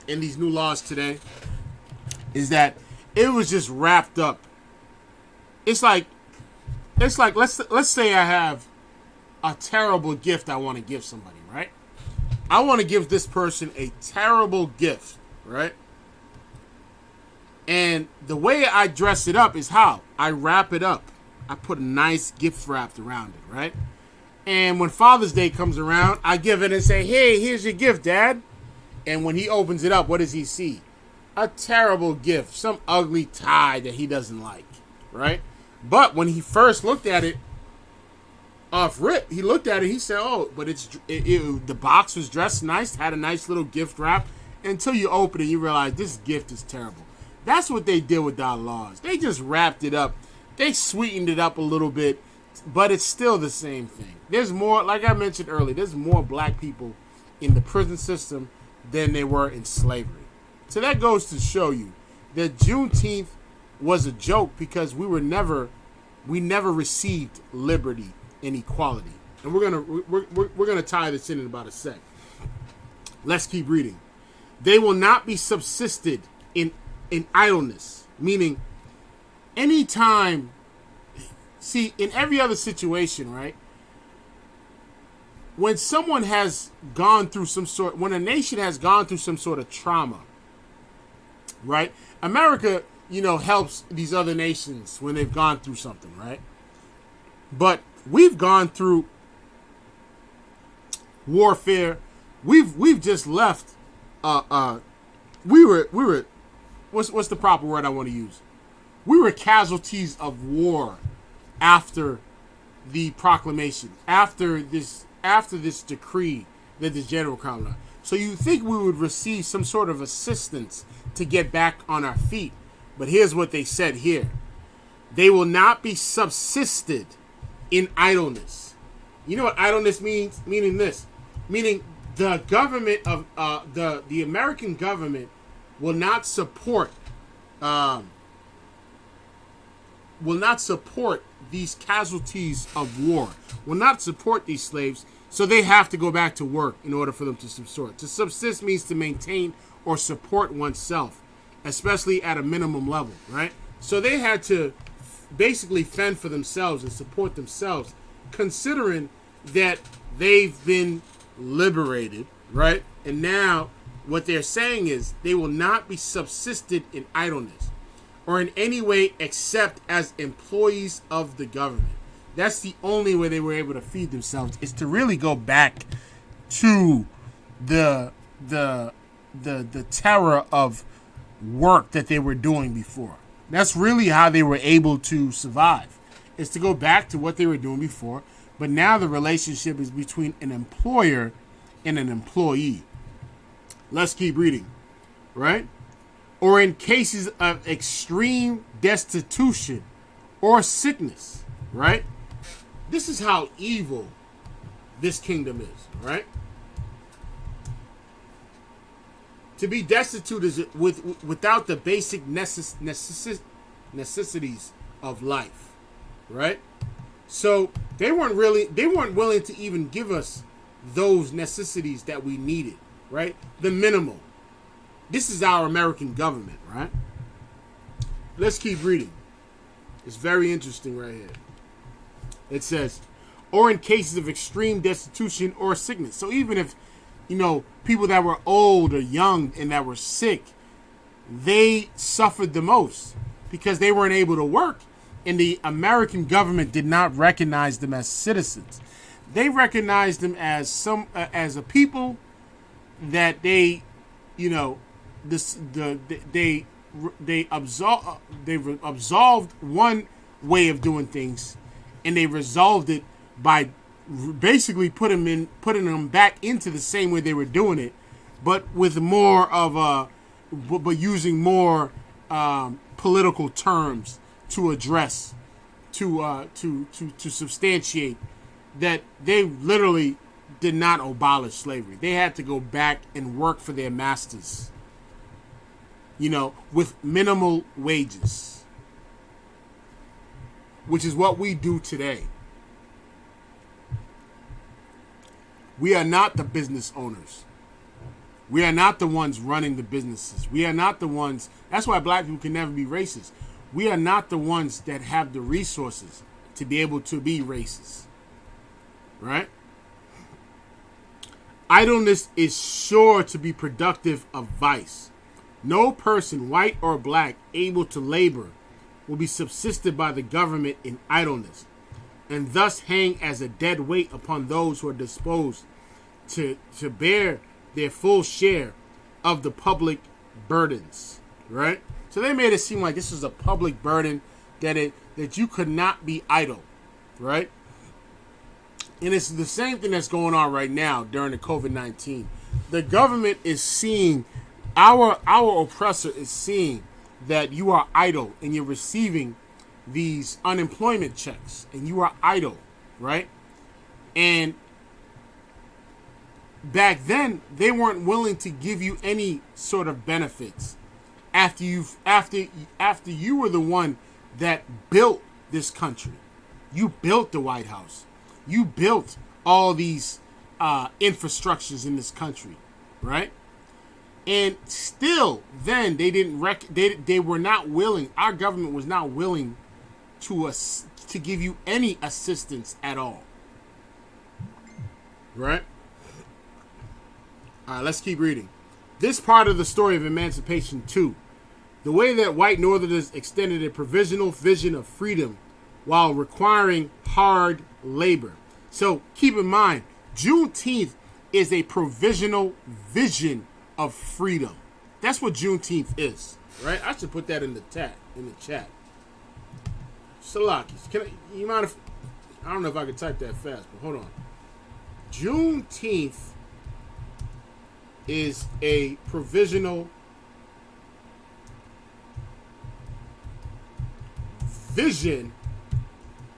and these new laws today, is that it was just wrapped up. It's like let's say I have a terrible gift I want to give somebody, right? I want to give this person a terrible gift, right? And the way I dress it up is how I wrap it up. I put a nice gift wrapped around it, right? And when Father's Day comes around, I give it and say, hey, here's your gift, Dad. And when he opens it up, what does he see? A terrible gift, some ugly tie that he doesn't like, right? But when he first looked at it off rip, he looked at it, he said, oh, but the box was dressed nice, had a nice little gift wrap. Until you open it, you realize this gift is terrible. That's what they did with our laws. They just wrapped it up. They sweetened it up a little bit, but it's still the same thing. There's more, like I mentioned earlier, there's more black people in the prison system than there were in slavery. So that goes to show you that Juneteenth was a joke because we never received liberty and equality. And we're gonna tie this in about a sec. Let's keep reading. They will not be subsisted in idleness, meaning anytime. See, in every other situation, right? When someone has gone through when a nation has gone through some sort of trauma, right? America, helps these other nations when they've gone through something, right? But we've gone through warfare. We've just left. We were. What's the proper word I want to use? We were casualties of war after the proclamation, after this decree that the general called out. So you think we would receive some sort of assistance to get back on our feet. But here's what they said here. They will not be subsisted in idleness. You know what idleness means? Meaning the government of the American government will not support these casualties of war, will not support these slaves, so they have to go back to work in order for them to subsist. To subsist means to maintain or support oneself, especially at a minimum level, right? So they had to basically fend for themselves and support themselves, considering that they've been liberated, right? And now what they're saying is they will not be subsisted in idleness or in any way except as employees of the government. That's the only way they were able to feed themselves, is to really go back to the terror of work that they were doing before. That's really how they were able to survive, is to go back to what they were doing before. But now the relationship is between an employer and an employee. Let's keep reading, right? Or in cases of extreme destitution or sickness, right? This is how evil this kingdom is, right? To be destitute is without the basic necessities of life, right? So they weren't willing to even give us those necessities that we needed, right? The minimal. This is our American government, right? Let's keep reading. It's very interesting right here. It says, or in cases of extreme destitution or sickness. So even if, people that were old or young and that were sick, they suffered the most because they weren't able to work. And the American government did not recognize them as citizens. They recognized them as as a people that they absolved one way of doing things, and they resolved it by basically putting them back into the same way they were doing it, but with more of but using more political terms to address, to substantiate that they literally did not abolish slavery. They had to go back and work for their masters, with minimal wages, which is what we do today. We are not the business owners. We are not the ones running the businesses. We are not the ones. That's why black people can never be racist. We are not the ones that have the resources to be able to be racist. Right? Idleness is sure to be productive of vice. No person, white or black, able to labor will be subsisted by the government in idleness, and thus hang as a dead weight upon those who are disposed to bear their full share of the public burdens. Right? So they made it seem like this was a public burden, that you could not be idle. Right? And it's the same thing that's going on right now during the COVID-19. The government is seeing, our oppressor is seeing that you are idle and you're receiving these unemployment checks and you are idle, right? And back then, they weren't willing to give you any sort of benefits after you were the one that built this country. You built the White House. You built all these infrastructures in this country, right? And still, then they were not willing. Our government was not willing to give you any assistance at all, right? All right, let's keep reading. This part of the story of emancipation too, the way that white Northerners extended a provisional vision of freedom while requiring hard labor. So keep in mind, Juneteenth is a provisional vision of freedom. That's what Juneteenth is, right? I should put that in the chat. Salakis, you mind if I don't know if I can type that fast, but hold on. Juneteenth is a provisional vision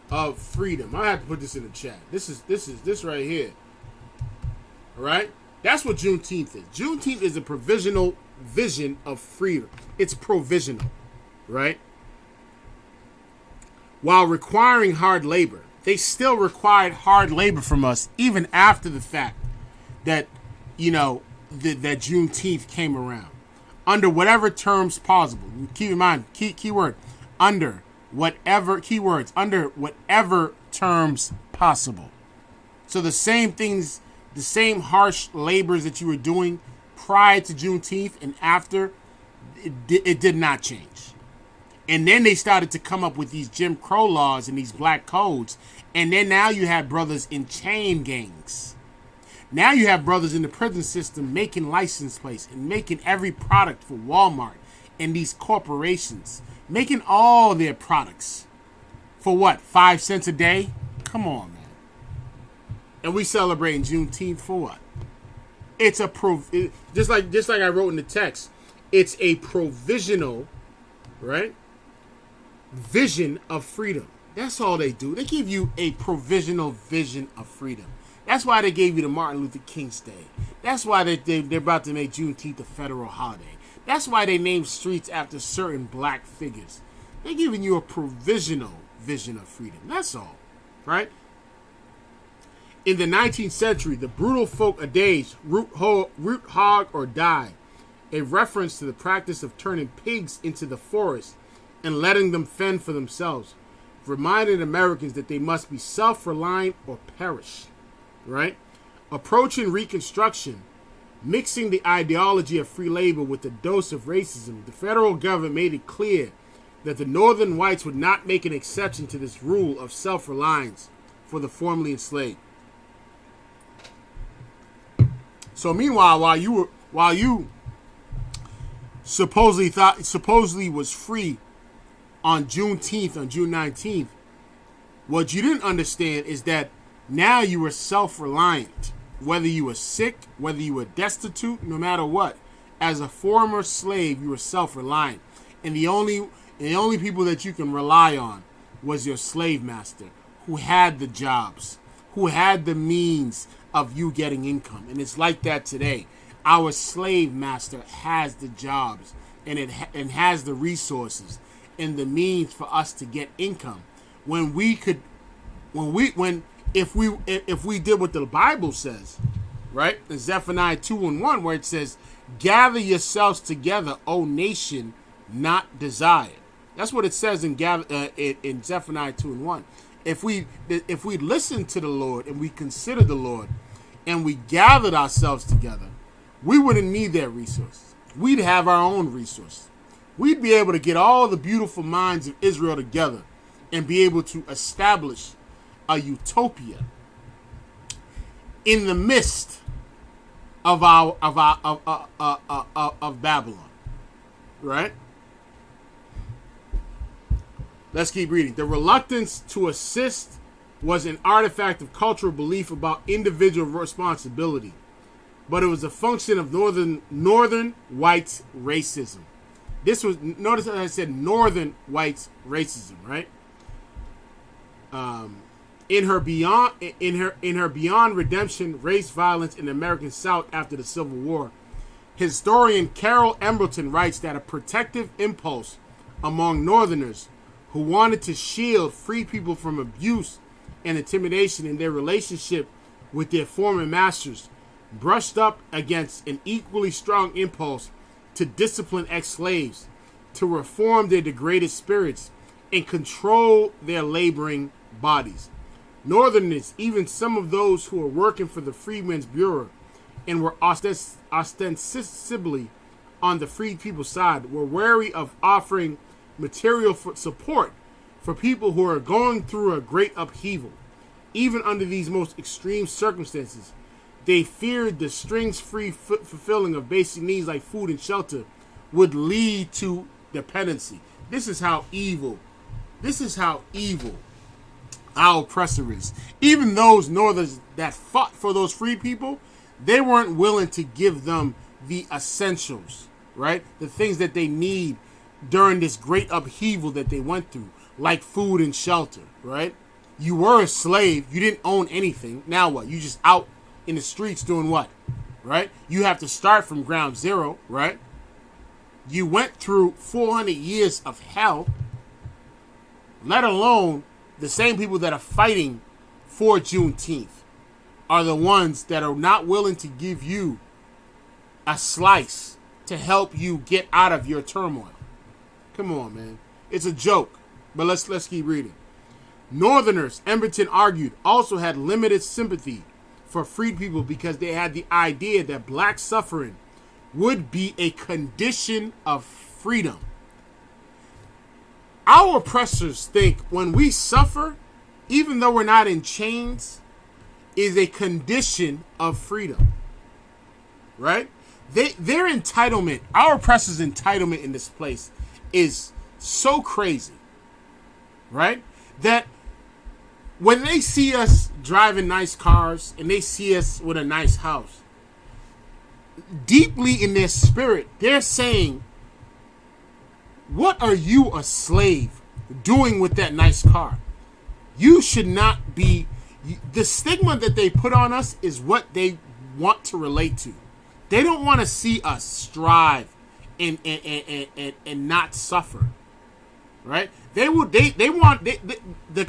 of freedom. I have to put this in the chat. This right here. All right? That's what Juneteenth is. Juneteenth is a provisional vision of freedom. It's provisional, right? While requiring hard labor, they still required hard labor from us even after the fact that, that Juneteenth came around. Under whatever terms possible. Keep in mind, keyword, under whatever terms possible. So the same things, the same harsh labors that you were doing prior to Juneteenth and after, it did not change. And then they started to come up with these Jim Crow laws and these black codes. And then now you have brothers in chain gangs. Now you have brothers in the prison system making license plates and making every product for Walmart and these corporations. Making all their products. For what? 5 cents a day? Come on, man. And we celebrating Juneteenth for what? It's just like I wrote in the text. It's a provisional, right? Vision of freedom. That's all they do. They give you a provisional vision of freedom. That's why they gave you the Martin Luther King's Day. That's why they're about to make Juneteenth a federal holiday. That's why they name streets after certain black figures. They're giving you a provisional vision of freedom. That's all, right? In the 19th century, the brutal folk adage, root, hog, or die, a reference to the practice of turning pigs into the forest and letting them fend for themselves, reminded Americans that they must be self-reliant or perish, right? Approaching Reconstruction, mixing the ideology of free labor with a dose of racism, the federal government made it clear that the northern whites would not make an exception to this rule of self-reliance for the formerly enslaved. So meanwhile, while you supposedly was free on Juneteenth, on June 19th, what you didn't understand is that now you were self-reliant. Whether you were sick, whether you were destitute, no matter what. As a former slave, you were self-reliant. And the only people that you can rely on was your slave master, who had the jobs, who had the means of you getting income. And it's like that today. Our slave master has the jobs and has the resources and the means for us to get income. If we did what the Bible says, right? In Zephaniah 2:1, where it says, "Gather yourselves together, O nation, not desired." That's what it says in Zephaniah 2:1. If we listen to the Lord and we consider the Lord and we gathered ourselves together, we wouldn't need their resources. We'd have our own resources. We'd be able to get all the beautiful minds of Israel together and be able to establish a utopia in the midst of Babylon, right? Let's keep reading. The reluctance to assist was an artifact of cultural belief about individual responsibility, but it was a function of northern whites racism. Notice that I said northern whites racism, right? In her Beyond Redemption, Race Violence in the American South After the Civil War, historian Carol Embleton writes that a protective impulse among Northerners who wanted to shield free people from abuse and intimidation in their relationship with their former masters brushed up against an equally strong impulse to discipline ex-slaves, to reform their degraded spirits, and control their laboring bodies. Northerners, even some of those who were working for the Freedmen's Bureau and were ostensibly on the freed people's side, were wary of offering material support for people who are going through a great upheaval. Even under these most extreme circumstances, they feared the strings-free fulfilling of basic needs like food and shelter would lead to dependency. This is how evil our oppressor is. Even those Northerners that fought for those free people, they weren't willing to give them the essentials, right? The things that they need during this great upheaval that they went through. like food and shelter, right? You were a slave. You didn't own anything. Now what? You just out in the streets doing what? Right? You have to start from ground zero, right? You went through 400 years of hell, let alone the same people that are fighting for Juneteenth are the ones that are not willing to give you a slice to help you get out of your turmoil. Come on, man. It's a joke, but let's keep reading. Northerners, Emberton argued, also had limited sympathy for freed people because they had the idea that black suffering would be a condition of freedom. Our oppressors think when we suffer, even though we're not in chains, is a condition of freedom. Right? Their entitlement, our oppressors' entitlement in this place is so crazy. Right? That when they see us driving nice cars and they see us with a nice house, deeply in their spirit, they're saying, what are you, a slave, doing with that nice car? You should not be. The stigma that they put on us is what they want to relate to. They don't want to see us strive and not suffer. Right?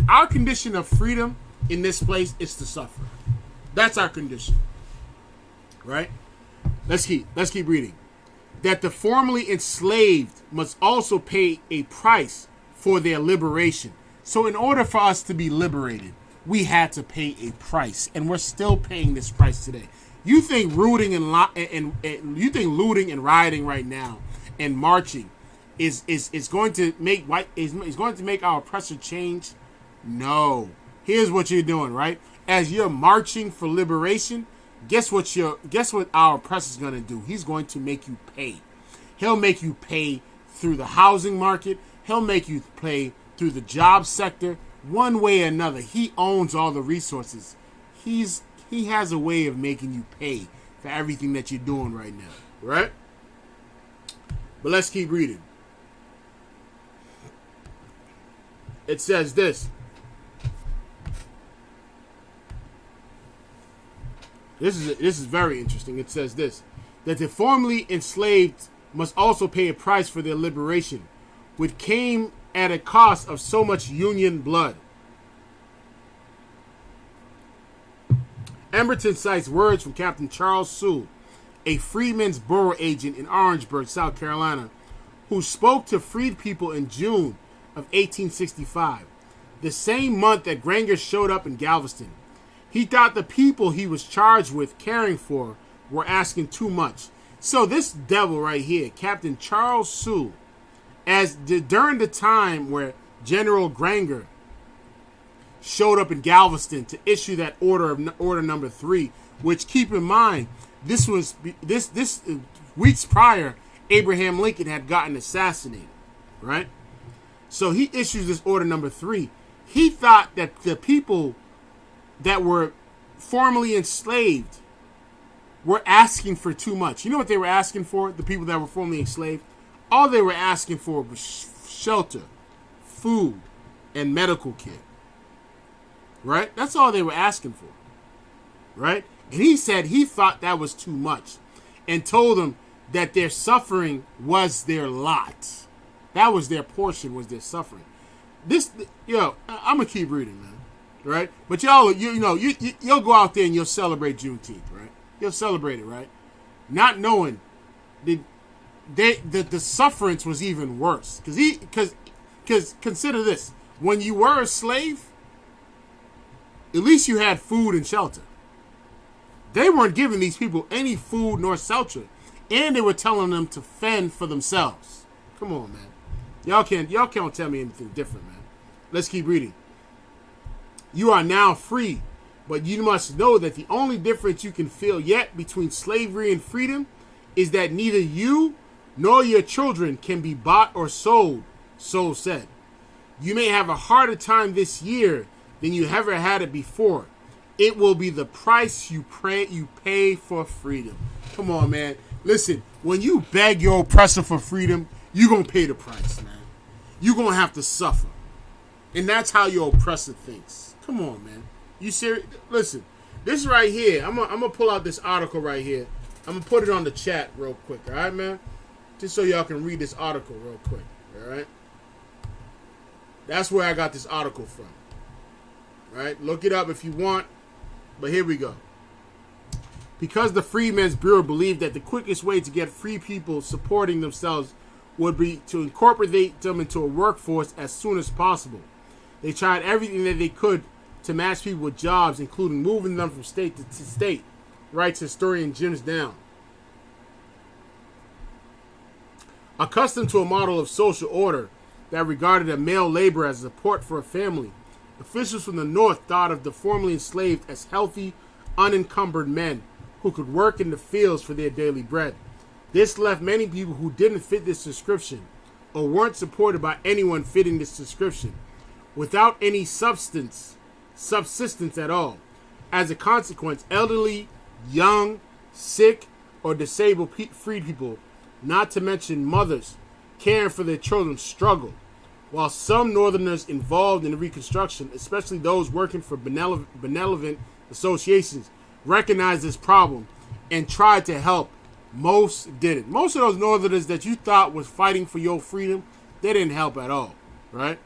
Our condition of freedom in this place is to suffer. That's our condition. Right? Let's keep reading. That the formerly enslaved must also pay a price for their liberation. So in order for us to be liberated, we had to pay a price, and we're still paying this price today. You think looting and rioting right now and marching is going to make our oppressor change? No. Here's what you're doing, right? As you're marching for liberation, guess what our oppressor's going to do? He's going to make you pay. He'll make you pay through the housing market. He'll make you pay through the job sector. One way or another, he owns all the resources. He has a way of making you pay for everything that you're doing right now, right? But let's keep reading. It says this. This is very interesting. It says this, that the formerly enslaved must also pay a price for their liberation, which came at a cost of so much Union blood. Emberton cites words from Captain Charles Sewell, a Freedmen's Bureau agent in Orangeburg, South Carolina, who spoke to freed people in June of 1865, the same month that Granger showed up in Galveston. He thought the people he was charged with caring for were asking too much. So this devil right here, Captain Charles Sewell, during the time where General Granger showed up in Galveston to issue that order number 3, which, keep in mind, this weeks prior, Abraham Lincoln had gotten assassinated, right? So he issues this order number 3. He thought that the people that were formerly enslaved were asking for too much. You know what they were asking for? The people that were formerly enslaved? All they were asking for was shelter, food, and medical care. Right? That's all they were asking for. Right? And he said he thought that was too much and told them that their suffering was their lot. That was their portion, was their suffering. I'm going to keep reading, man. Right? But you'll go out there and you'll celebrate Juneteenth, right? You'll celebrate it, right? Not knowing the sufferance was even worse. Because consider this. When you were a slave, at least you had food and shelter. They weren't giving these people any food nor shelter. And they were telling them to fend for themselves. Come on, man. Y'all can't tell me anything different, man. Let's keep reading. You are now free, but you must know that the only difference you can feel yet between slavery and freedom is that neither you nor your children can be bought or sold, so said. You may have a harder time this year than you ever had it before. It will be the price you pay for freedom. Come on, man. Listen, when you beg your oppressor for freedom, you're going to pay the price, man. You're going to have to suffer. And that's how your oppressor thinks. Come on, man. You serious? Listen, this right here, I'm gonna pull out this article right here. I'm gonna put it on the chat real quick, all right, man? Just so y'all can read this article real quick, all right? That's where I got this article from. All right? Look it up if you want, but here we go. Because the Freedmen's Bureau believed that the quickest way to get free people supporting themselves would be to incorporate them into a workforce as soon as possible. They tried everything that they could to match people with jobs, including moving them from state to state, writes historian Jim Down. Accustomed to a model of social order that regarded a male labor as support for a family, officials from the North thought of the formerly enslaved as healthy, unencumbered men who could work in the fields for their daily bread. This left many people who didn't fit this description or weren't supported by anyone fitting this description without any subsistence at all. As a consequence, elderly, young, sick, or disabled freed people, not to mention mothers caring for their children, struggled, while some Northerners involved in the Reconstruction, especially those working for benevolent associations, recognized this problem and tried to help. Most didn't. Most of those Northerners that you thought was fighting for your freedom, they didn't help at all, right?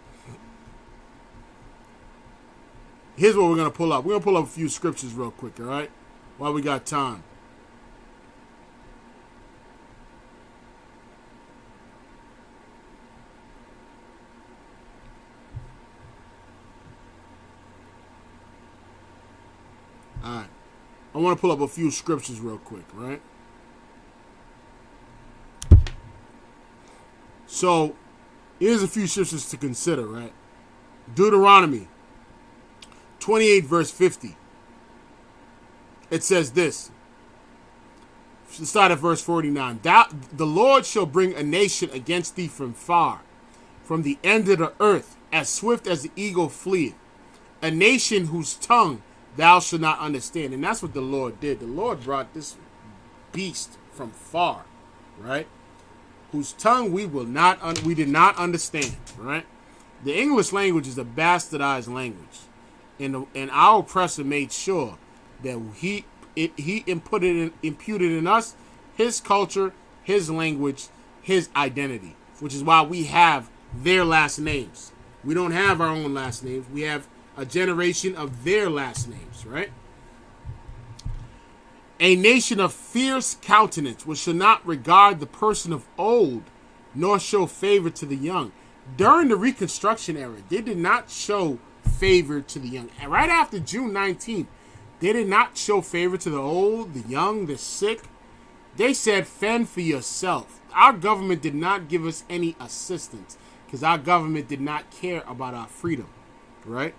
Here's what we're going to pull up. We're going to pull up a few scriptures real quick, all right? While we got time. All right. I want to pull up a few scriptures real quick, right? So, here's a few scriptures to consider, right? Deuteronomy 28 verse 50. It says this. Let's start at verse 49. The Lord shall bring a nation against thee from far, from the end of the earth, as swift as the eagle fleeth. A nation whose tongue thou shalt not understand. And that's what the Lord did. The Lord brought this beast from far, right? Whose tongue we did not understand, right? The English language is a bastardized language. And our oppressor made sure that he imputed in us his culture, his language, his identity, which is why we have their last names. We don't have our own last names. We have a generation of their last names, right? A nation of fierce countenance, which shall not regard the person of old, nor show favor to the young. During the Reconstruction era, they did not show favor to the young. And right after June 19th, they did not show favor to the old, the young, the sick. They said, fend for yourself. Our government did not give us any assistance because our government did not care about our freedom, right?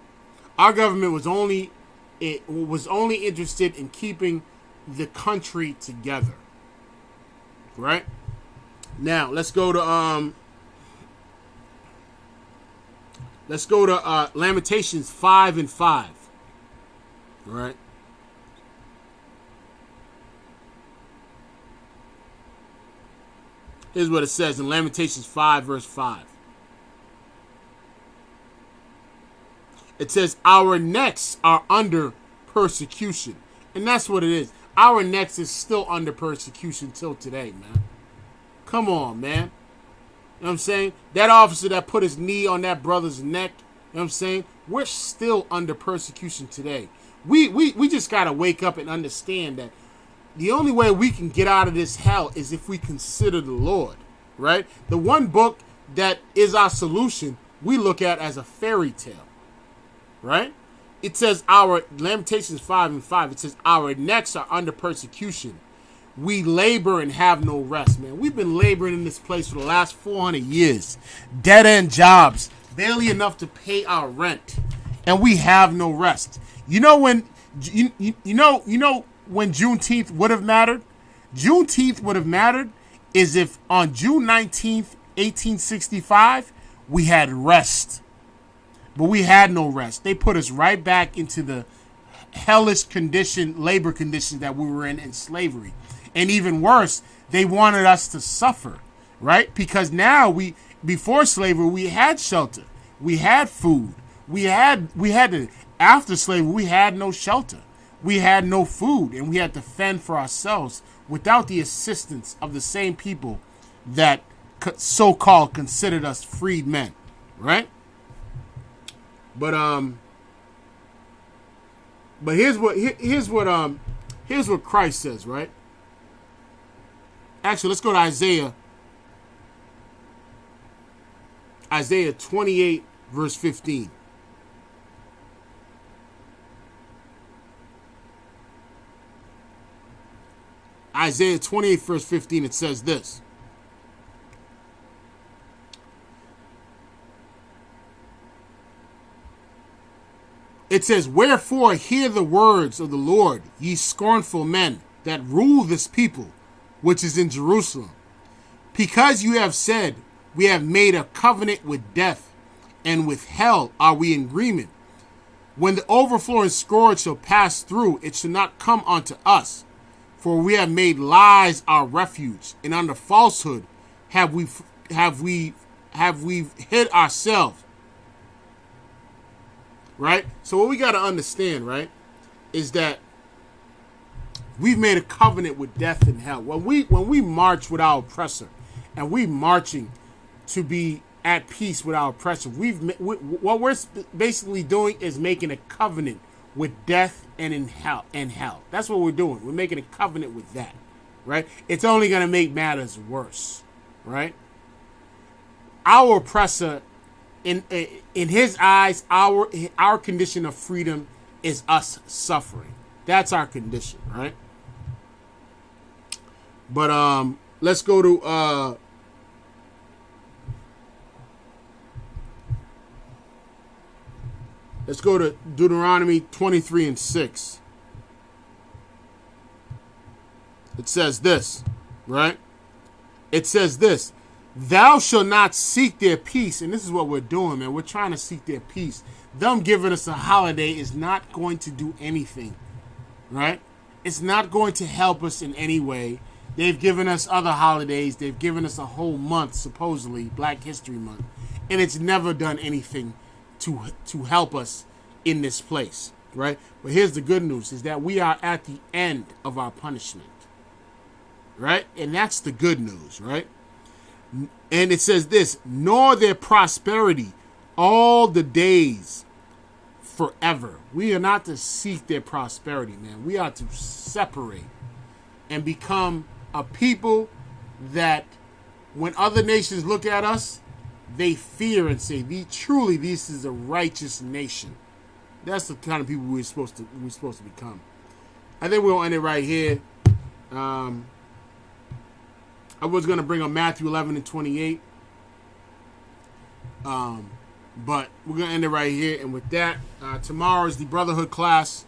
Our government was only interested in keeping the country together, right? Now let's go to Lamentations 5 and 5. All right. Here's what it says in Lamentations 5 verse 5. It says, our necks are under persecution. And that's what it is. Our necks is still under persecution till today, man. Come on, man. You know what I'm saying? That officer that put his knee on that brother's neck, you know what I'm saying? We're still under persecution today. We just got to wake up and understand that the only way we can get out of this hell is if we consider the Lord, right? The one book that is our solution, we look at as a fairy tale, right? It says Lamentations 5 and 5, it says, our necks are under persecution. We labor and have no rest, man. We've been laboring in this place for the last 400 years. Dead-end jobs, barely enough to pay our rent, and we have no rest. You know when when Juneteenth would have mattered? Juneteenth would have mattered is if on June 19th, 1865, we had rest. But we had no rest. They put us right back into the hellish labor conditions that we were in slavery. And even worse, they wanted us to suffer, right? Because now before slavery, we had shelter. We had food. We had to, after slavery, we had no shelter. We had no food, and we had to fend for ourselves without the assistance of the same people that so-called considered us freed men, right? But here's what Christ says, right? Actually, let's go to Isaiah 28, verse 15. Isaiah 28, verse 15, it says this. It says, "Wherefore hear the words of the Lord, ye scornful men that rule this people, which is in Jerusalem. Because you have said, we have made a covenant with death, and with hell are we in agreement. When the overflowing scourge shall pass through, it shall not come unto us. For we have made lies our refuge, and under falsehood have we hid ourselves." Right? So what we got to understand, right, is that we've made a covenant with death and hell. When we march with our oppressor, and we marching to be at peace with our oppressor, what we're basically doing is making a covenant with death and in hell. That's what we're doing. We're making a covenant with that, right? It's only going to make matters worse, right? Our oppressor, in his eyes, our condition of freedom is us suffering. That's our condition, right? But let's go to Deuteronomy 23 and 6. It says this, right? It says this: "Thou shalt not seek their peace." And this is what we're doing, man. We're trying to seek their peace. Them giving us a holiday is not going to do anything, right? It's not going to help us in any way. They've given us other holidays. They've given us a whole month, supposedly, Black History Month. And it's never done anything to help us in this place, right? But here's the good news, is that we are at the end of our punishment, right? And that's the good news, right? And it says this: "Nor their prosperity all the days forever." We are not to seek their prosperity, man. We are to separate and become a people that when other nations look at us, they fear and say, truly, this is a righteous nation. That's the kind of people we're supposed to become. I think we'll end it right here. I was going to bring up Matthew 11 and 28. But we're going to end it right here. And with that, tomorrow is the Brotherhood class.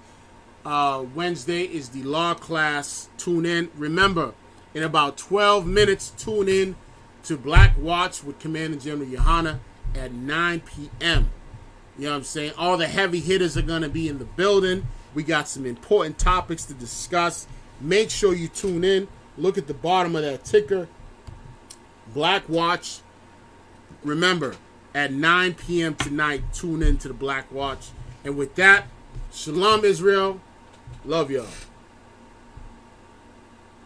Wednesday is the law class. Tune in. Remember, in about 12 minutes, tune in to Black Watch with Commander General Yohana at 9 p.m. You know what I'm saying? All the heavy hitters are going to be in the building. We got some important topics to discuss. Make sure you tune in. Look at the bottom of that ticker. Black Watch. Remember, at 9 p.m. tonight, tune in to the Black Watch. And with that, Shalom Israel. Love y'all.